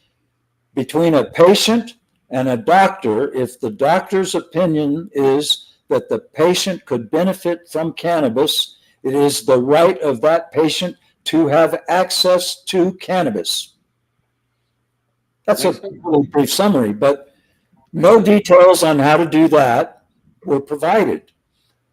between a patient and a doctor, if the doctor's opinion is that the patient could benefit from cannabis, it is the right of that patient to have access to cannabis. That's a really brief summary, but no details on how to do that were provided.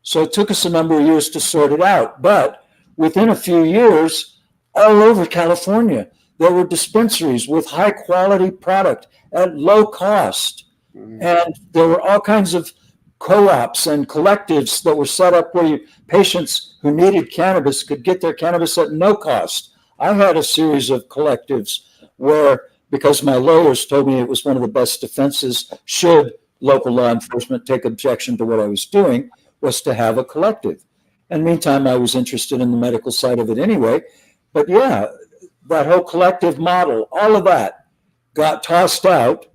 So it took us a number of years to sort it out. But within a few years, all over California, there were dispensaries with high quality product at low cost. And there were all kinds of co-ops and collectives that were set up where patients who needed cannabis could get their cannabis at no cost. I had a series of collectives where, because my lawyers told me it was one of the best defenses should local law enforcement take objection to what I was doing, was to have a collective. And meantime, I was interested in the medical side of it anyway. But yeah, that whole collective model, all of that got tossed out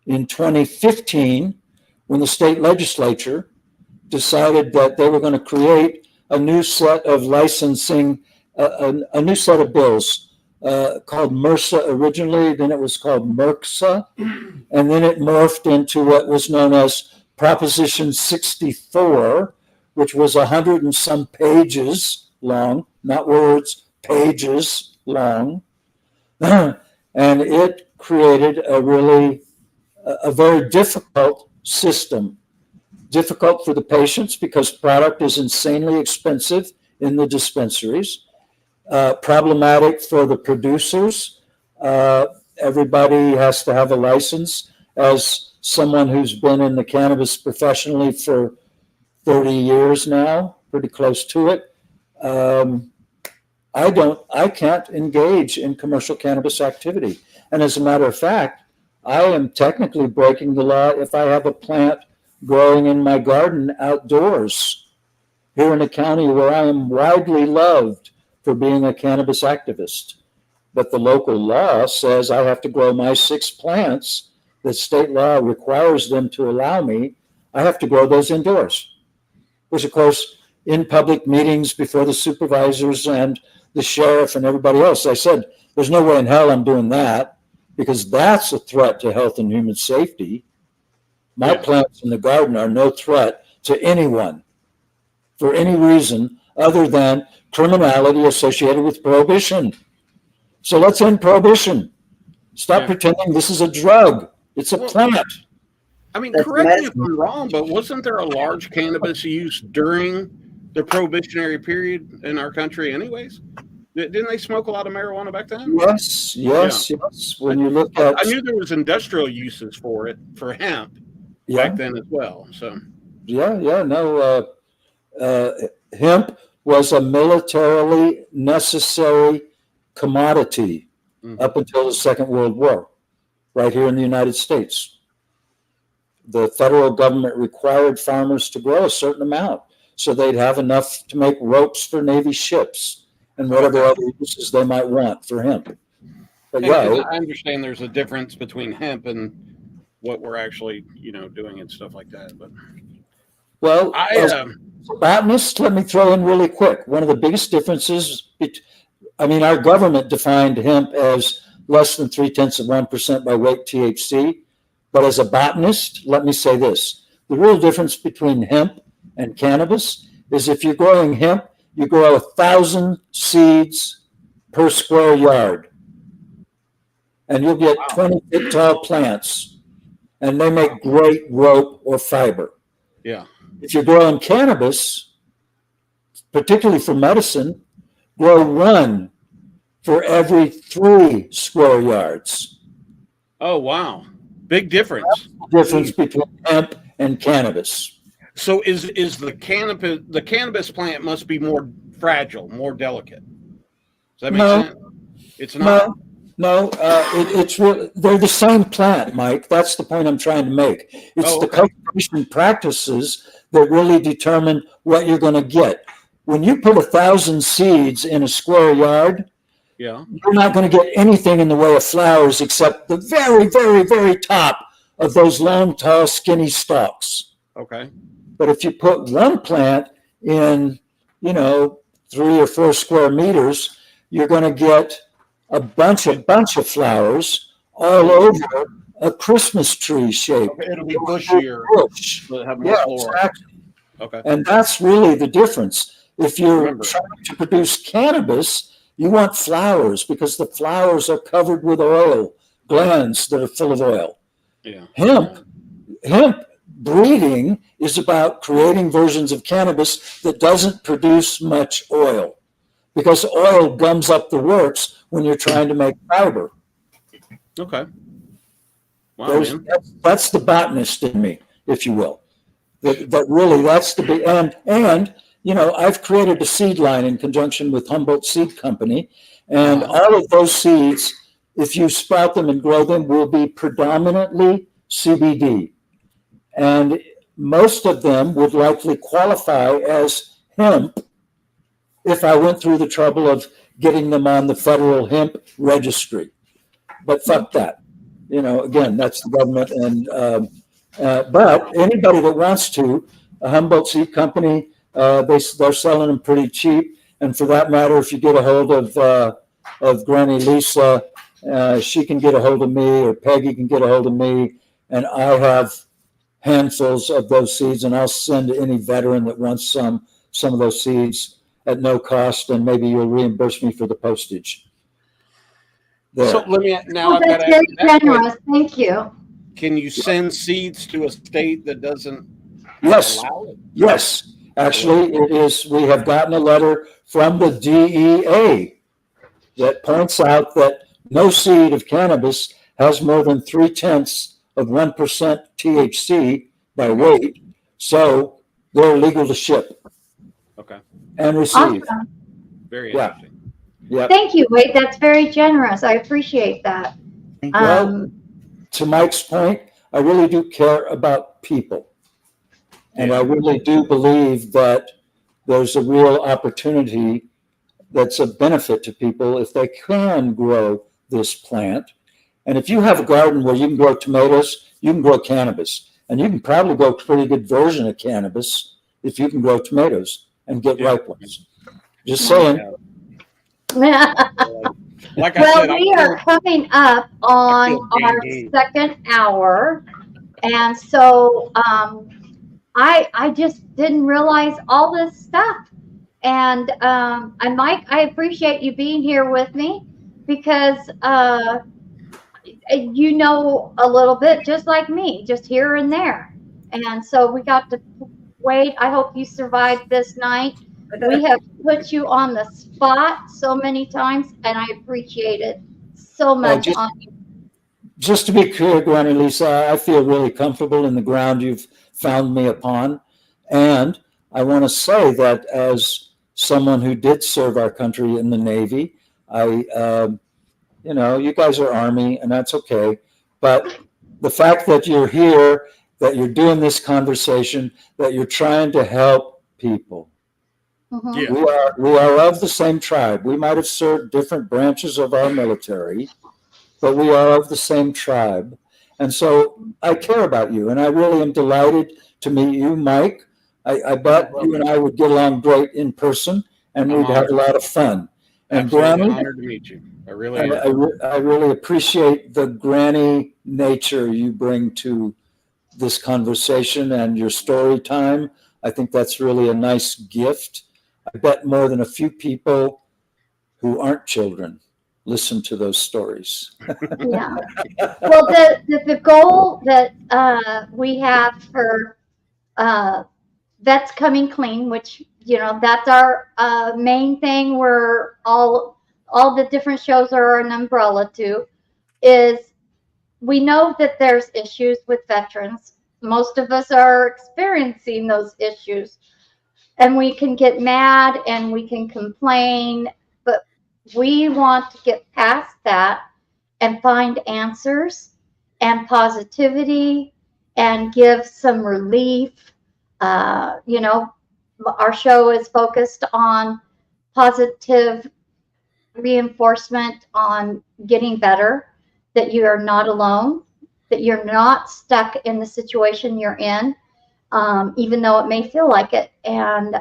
in 2015 when the state legislature decided that they were going to create a new set of licensing, a new set of bills called MRSA originally, then it was called MRCSA, and then it morphed into what was known as Proposition 64, which was 100 and some pages long, not words, pages long. And it created a very difficult system. Difficult for the patients because product is insanely expensive in the dispensaries. Problematic for the producers. Everybody has to have a license. As someone who's been in the cannabis professionally for 30 years now, pretty close to it, I can't engage in commercial cannabis activity. And as a matter of fact, I am technically breaking the law if I have a plant growing in my garden outdoors. here in a county where I am widely loved for being a cannabis activist. But the local law says I have to grow my 6 plants that state law requires them to allow me. I have to grow those indoors, which of course, in public meetings before the supervisors and the sheriff and everybody else, I said, there's no way in hell I'm doing that, because that's a threat to health and human safety. My plants in the garden are no threat to anyone for any reason other than criminality associated with prohibition. So let's end prohibition. Stop pretending this is a drug. It's a plant. I mean, correct me if I'm wrong, but wasn't there a large cannabis use during the prohibitionary period in our country anyways? Didn't they smoke a lot of marijuana back then? Yes. When you look at... I knew there was industrial uses for it, for hemp, back then as well. So hemp was a militarily necessary commodity up until the Second World War, right here in the United States. The federal government required farmers to grow a certain amount so they'd have enough to make ropes for Navy ships and whatever other uses they might want for hemp. But I understand there's a difference between hemp and what we're actually, doing and stuff like that. But as a botanist, let me throw in really quick. One of the biggest differences, our government defined hemp as less than 0.3% by weight THC. But as a botanist, let me say this. The real difference between hemp and cannabis is if you're growing hemp, you grow 1,000 seeds per square yard. And you'll get 20 foot tall plants. And they make great rope or fiber. Yeah. If you're growing cannabis, particularly for medicine, grow 1 for every 3 square yards. Oh, wow. Big difference. That's the difference between hemp and cannabis. So is the cannabis plant must be more fragile, more delicate. Does that make sense? It's not. No, they're the same plant, Mike. That's the point I'm trying to make. It's the cultivation practices that really determine what you're going to get. When you put 1,000 seeds in a square yard, you're not going to get anything in the way of flowers except the very, very, very top of those long, tall, skinny stalks. Okay. But if you put one plant in, 3 or 4 square meters, you're going to get a bunch of flowers all over a Christmas tree shape. Okay, it'll be bushier. It'll have more flora. Exactly. Okay. And that's really the difference. If you're trying to produce cannabis, you want flowers because the flowers are covered with oil, glands that are full of oil. Yeah. Hemp breeding is about creating versions of cannabis that doesn't produce much oil, because oil gums up the works when you're trying to make fiber. Okay. Wow, that's the botanist in me, if you will. But really, that's the big, and I've created a seed line in conjunction with Humboldt Seed Company, and all of those seeds, if you sprout them and grow them, will be predominantly CBD. And most of them would likely qualify as hemp if I went through the trouble of getting them on the federal hemp registry. But fuck that. Again, that's the government. And but anybody that wants to, a Humboldt Seed Company, they're selling them pretty cheap. And for that matter, if you get a hold of Granny Lisa, she can get a hold of me, or Peggy can get a hold of me, and I have handfuls of those seeds, and I'll send any veteran that wants some of those seeds at no cost, and maybe you'll reimburse me for the postage. There. So let me now. That's very generous. Thank you. Can you send seeds to a state that doesn't allow it? Yes. Actually, it is. We have gotten a letter from the DEA that points out that no seed of cannabis has more than 0.3% THC by weight, so they're legal to ship. Okay. And receive. Awesome. Very interesting. Yeah. Thank you, Wade. That's very generous. I appreciate that. Well, to Mike's point, I really do care about people. And I really do believe that there's a real opportunity that's a benefit to people if they can grow this plant. And if you have a garden where you can grow tomatoes, you can grow cannabis, and you can probably grow a pretty good version of cannabis if you can grow tomatoes and get ripe ones. Just saying. Like I Well, said, we are coming up on our second hour, and so I just didn't realize all this stuff. And Mike, I appreciate you being here with me because you know a little bit just like me, just here and there. And so we got to wait. I hope you survived this night. We have put you on the spot so many times, and I appreciate it so much. Just to be clear, Granny Lisa, I feel really comfortable in the ground you've found me upon. And I want to say that as someone who did serve our country in the Navy, you guys are Army, and that's okay. But the fact that you're here, that you're doing this conversation, that you're trying to help people. Mm-hmm. We are of the same tribe. We might have served different branches of our military, but we are of the same tribe. And so I care about you, and I really am delighted to meet you, Mike. I bet you and I would get along great in person, and we'd have a lot of fun. And Granny, Granny, honored to meet you. I really am. I really appreciate the granny nature you bring to this conversation and your story time. I think that's really a nice gift. I bet more than a few people who aren't children listen to those stories. Yeah. Well, the goal that we have for Vets Coming Clean, which that's our main thing. Where all the different shows are an umbrella to, is we know that there's issues with veterans. Most of us are experiencing those issues, and we can get mad and we can complain, but we want to get past that and find answers and positivity and give some relief. Our show is focused on positive reinforcement on getting better, that you are not alone, that you're not stuck in the situation you're in, even though it may feel like it. And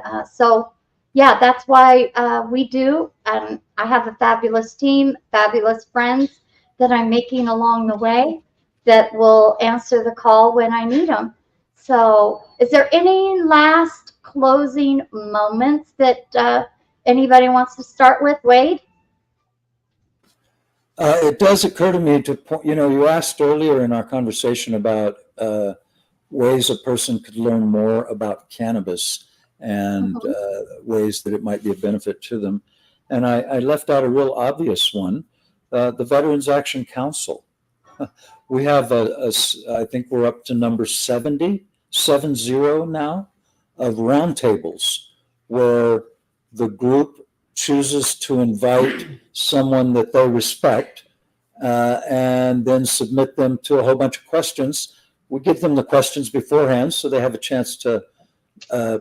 that's why we do. And I have a fabulous team, fabulous friends that I'm making along the way that will answer the call when I need them. So is there any last closing moments that anybody wants to start with? Wade? It does occur to me to point, you asked earlier in our conversation about ways a person could learn more about cannabis and ways that it might be a benefit to them. And I left out a real obvious one, the Veterans Action Council. We have I think we're up to number 70 now, of roundtables where the group chooses to invite someone that they respect and then submit them to a whole bunch of questions. We give them the questions beforehand so they have a chance to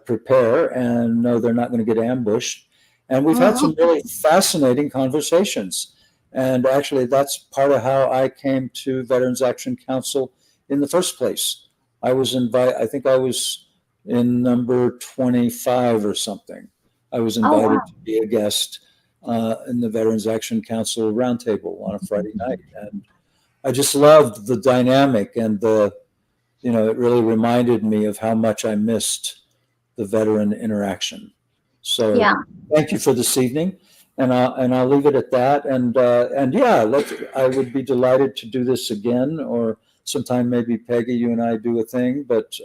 prepare and know they're not going to get ambushed. And we've had some really fascinating conversations. And actually, that's part of how I came to Veterans Action Council in the first place. I was invited, I think I was in number 25 or something. I was invited to be a guest in the Veterans Action Council roundtable on a Friday night. And I just loved the dynamic and it really reminded me of how much I missed the veteran interaction. So thank you for this evening. And I'll leave it at that. I would be delighted to do this again, or sometime maybe Peggy, you and I do a thing. But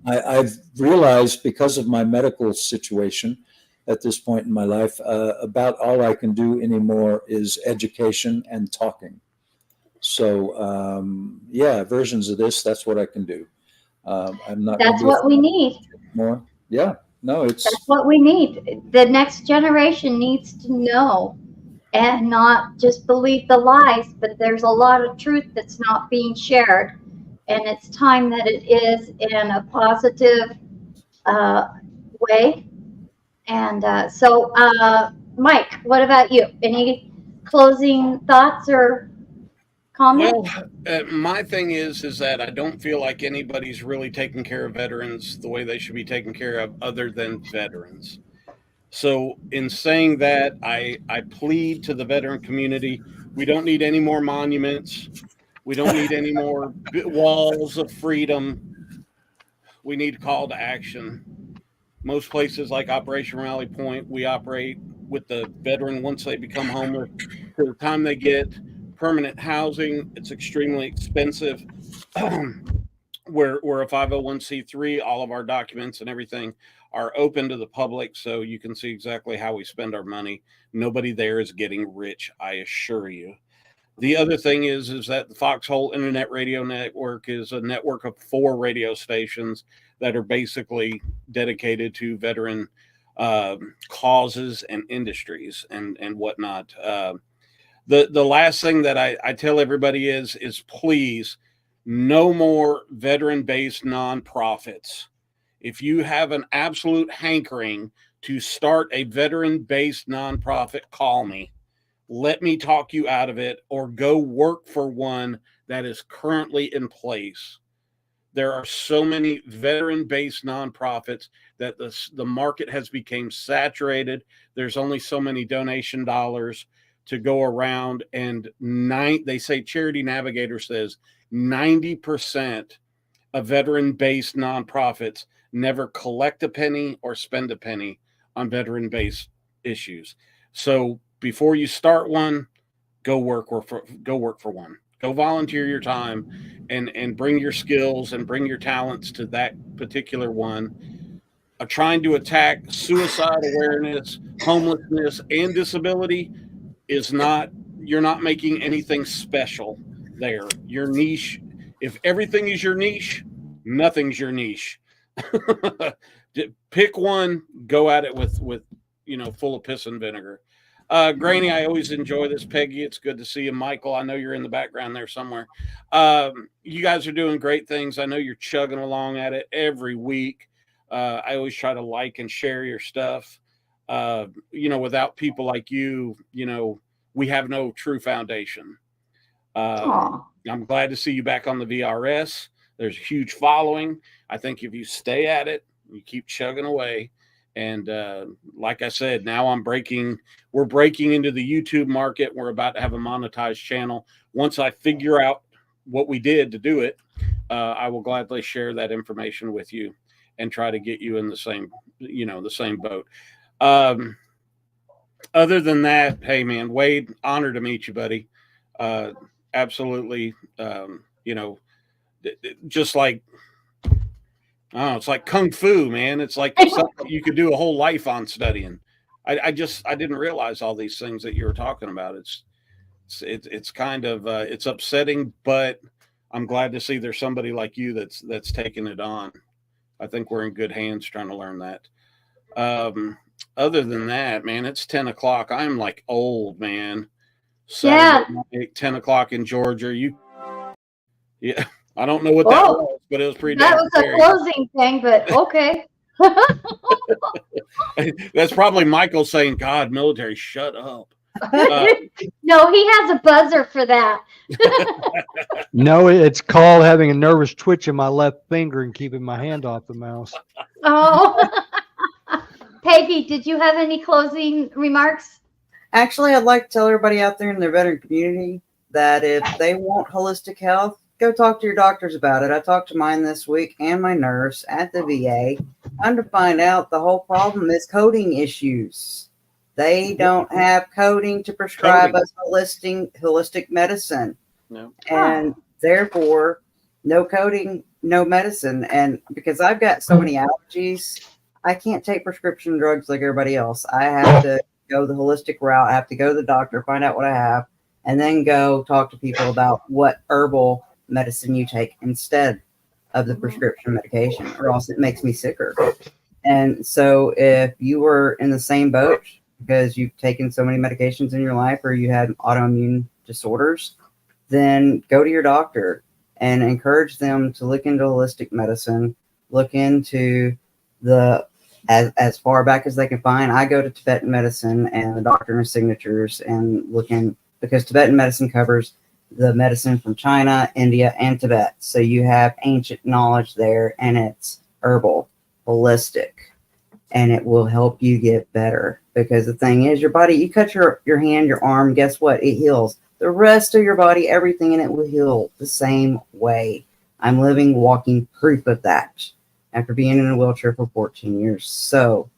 I've realized because of my medical situation at this point in my life, about all I can do anymore is education and talking. So versions of this, that's what I can do. I'm not. That's what we need. More. Yeah. No, that's what we need. The next generation needs to know and not just believe the lies, but there's a lot of truth that's not being shared. And it's time that it is in a positive way. And Mike, what about you? Any closing thoughts or comments? Well, my thing is that I don't feel like anybody's really taking care of veterans the way they should be taken care of, other than veterans. So, in saying that, I plead to the veteran community: we don't need any more monuments. We don't need any more walls of freedom. We need a call to action. Most places like Operation Rally Point, we operate with the veteran once they become homeless to the time they get permanent housing. It's extremely expensive. We're a 501c3. All of our documents and everything are open to the public, so you can see exactly how we spend our money. Nobody there is getting rich, I assure you. The other thing is that the Foxhole Internet Radio Network is a network of 4 radio stations that are basically dedicated to veteran causes and industries and whatnot. The last thing that I tell everybody is please, no more veteran-based nonprofits. If you have an absolute hankering to start a veteran-based nonprofit, call me. Let me talk you out of it, or go work for one that is currently in place. There are so many veteran-based nonprofits that the market has become saturated. There's only so many donation dollars to go around, and they say Charity Navigator says 90% of veteran-based nonprofits never collect a penny or spend a penny on veteran-based issues. So before you start one, go work for one. Go volunteer your time and bring your skills and bring your talents to that particular one. Trying to attack suicide awareness, homelessness, and disability is not, you're not making anything special there. Your niche, if everything is your niche, nothing's your niche. Pick one, go at it with full of piss and vinegar. Granny, I always enjoy this. Peggy, it's good to see you. Michael, I know you're in the background there somewhere. You guys are doing great things. I know you're chugging along at it every week. I always try to like and share your stuff. Without people like you, we have no true foundation. I'm glad to see you back on the VRS. There's a huge following. I think if you stay at it, you keep chugging away. And like I said, now we're breaking into the YouTube market. We're about to have a monetized channel. Once I figure out what we did to do it, I will gladly share that information with you and try to get you in the same boat. Other than that, hey man, Wade, honor to meet you, buddy. Absolutely. Just like, oh, it's like kung fu, man. It's like something you could do a whole life on studying. I didn't realize all these things that you were talking about. It's kind of it's upsetting, but I'm glad to see there's somebody like you that's taking it on. I think we're in good hands trying to learn that. Other than that, man, it's 10 o'clock. I'm like old, man. Saturday night, 10 o'clock in Georgia. Yeah. I don't know what that was, but it was pretty. That was a closing thing, but okay. That's probably Michael saying, "God, military, shut up." No, he has a buzzer for that. No, it's called having a nervous twitch in my left finger and keeping my hand off the mouse. Oh, Peggy, did you have any closing remarks? Actually, I'd like to tell everybody out there in the veteran community that if they want holistic health, go talk to your doctors about it. I talked to mine this week and my nurse at the VA. Come to find out the whole problem is coding issues. They don't have coding to prescribe us holistic medicine. No. And therefore, no coding, no medicine. And because I've got so many allergies, I can't take prescription drugs like everybody else. I have to go the holistic route. I have to go to the doctor, find out what I have, and then go talk to people about what herbal medicine you take instead of the prescription medication, or else it makes me sicker. And so if you were in the same boat because you've taken so many medications in your life or you had autoimmune disorders, then go to your doctor and encourage them to look into holistic medicine, look into the as far back as they can find. I go to Tibetan medicine and the doctrine of signatures and looking, because Tibetan medicine covers the medicine from China, India, and Tibet. So you have ancient knowledge there, and it's herbal, holistic, and it will help you get better. Because the thing is, your body, you cut your hand, your arm, guess what? It heals. The rest of your body, everything in it will heal the same way. I'm living, walking proof of that after being in a wheelchair for 14 years. So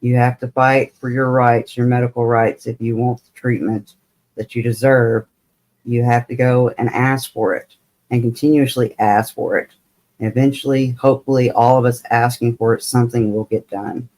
you have to fight for your rights, your medical rights. If you want the treatment that you deserve, you have to go and ask for it and continuously ask for it. And eventually, hopefully, all of us asking for it, something will get done.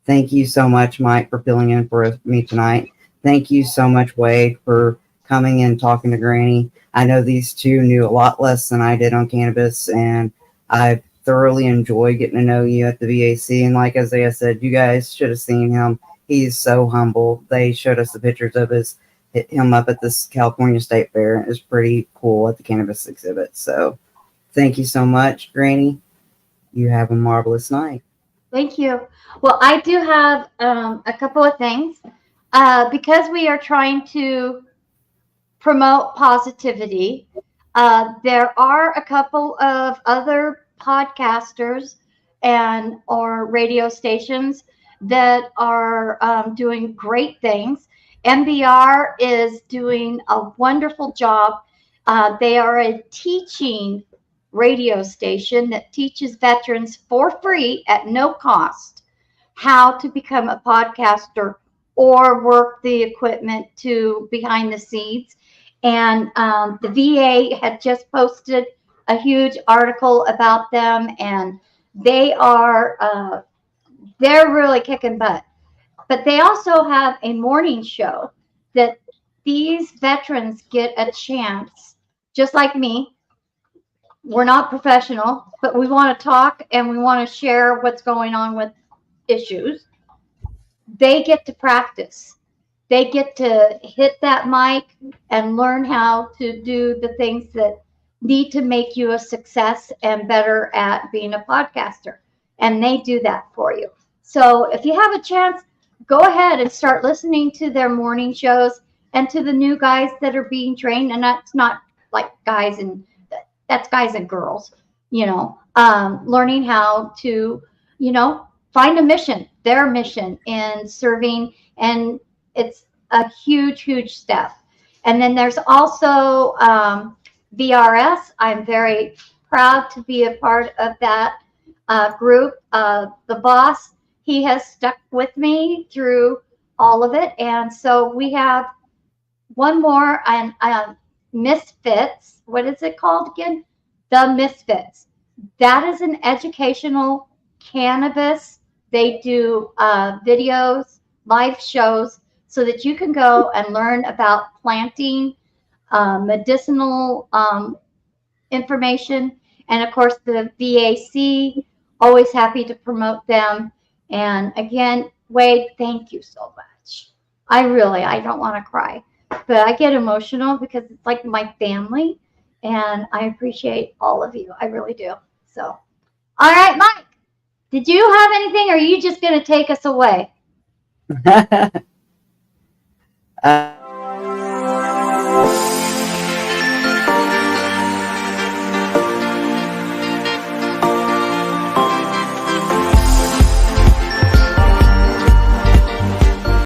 Thank you so much, Mike, for filling in for me tonight. Thank you so much, Wade, for coming and talking to Granny. I know these two knew a lot less than I did on cannabis, and I thoroughly enjoy getting to know you at the VAC. And like Isaiah said, you guys should have seen him. He's so humble. They showed us the pictures of him up at this California State Fair. It was pretty cool at the cannabis exhibit. So thank you so much, Granny. You have a marvelous night. Thank you. Well, I do have a couple of things. Because we are trying to promote positivity, there are a couple of other podcasters and or radio stations that are doing great things. MBR is doing a wonderful job. They are a teaching radio station that teaches veterans for free at no cost how to become a podcaster or work the equipment to behind the scenes. And the VA had just posted a huge article about them, and they are they're really kicking butt. But they also have a morning show that these veterans get a chance, just like me. We're not professional, but we want to talk and we want to share what's going on with issues. They get to practice. They get to hit that mic and learn how to do the things that need to make you a success and better at being a podcaster. And they do that for you. So if you have a chance, go ahead and start listening to their morning shows and to the new guys that are being trained. And that's not like guys and that's guys and girls, learning how to, find a mission, their mission in serving. And it's a huge, huge step. And then there's also VRS. I'm very proud to be a part of that group. The boss, he has stuck with me through all of it. And so we have one more, and Misfits. What is it called again? The Misfits. That is an educational cannabis. They do videos, live shows, so that you can go and learn about planting, medicinal information. And of course, the VAC, always happy to promote them. And again, Wade, thank you so much. I don't want to cry, but I get emotional because it's like my family, and I appreciate all of you. I really do. So, all right, Mike, did you have anything, or are you just going to take us away?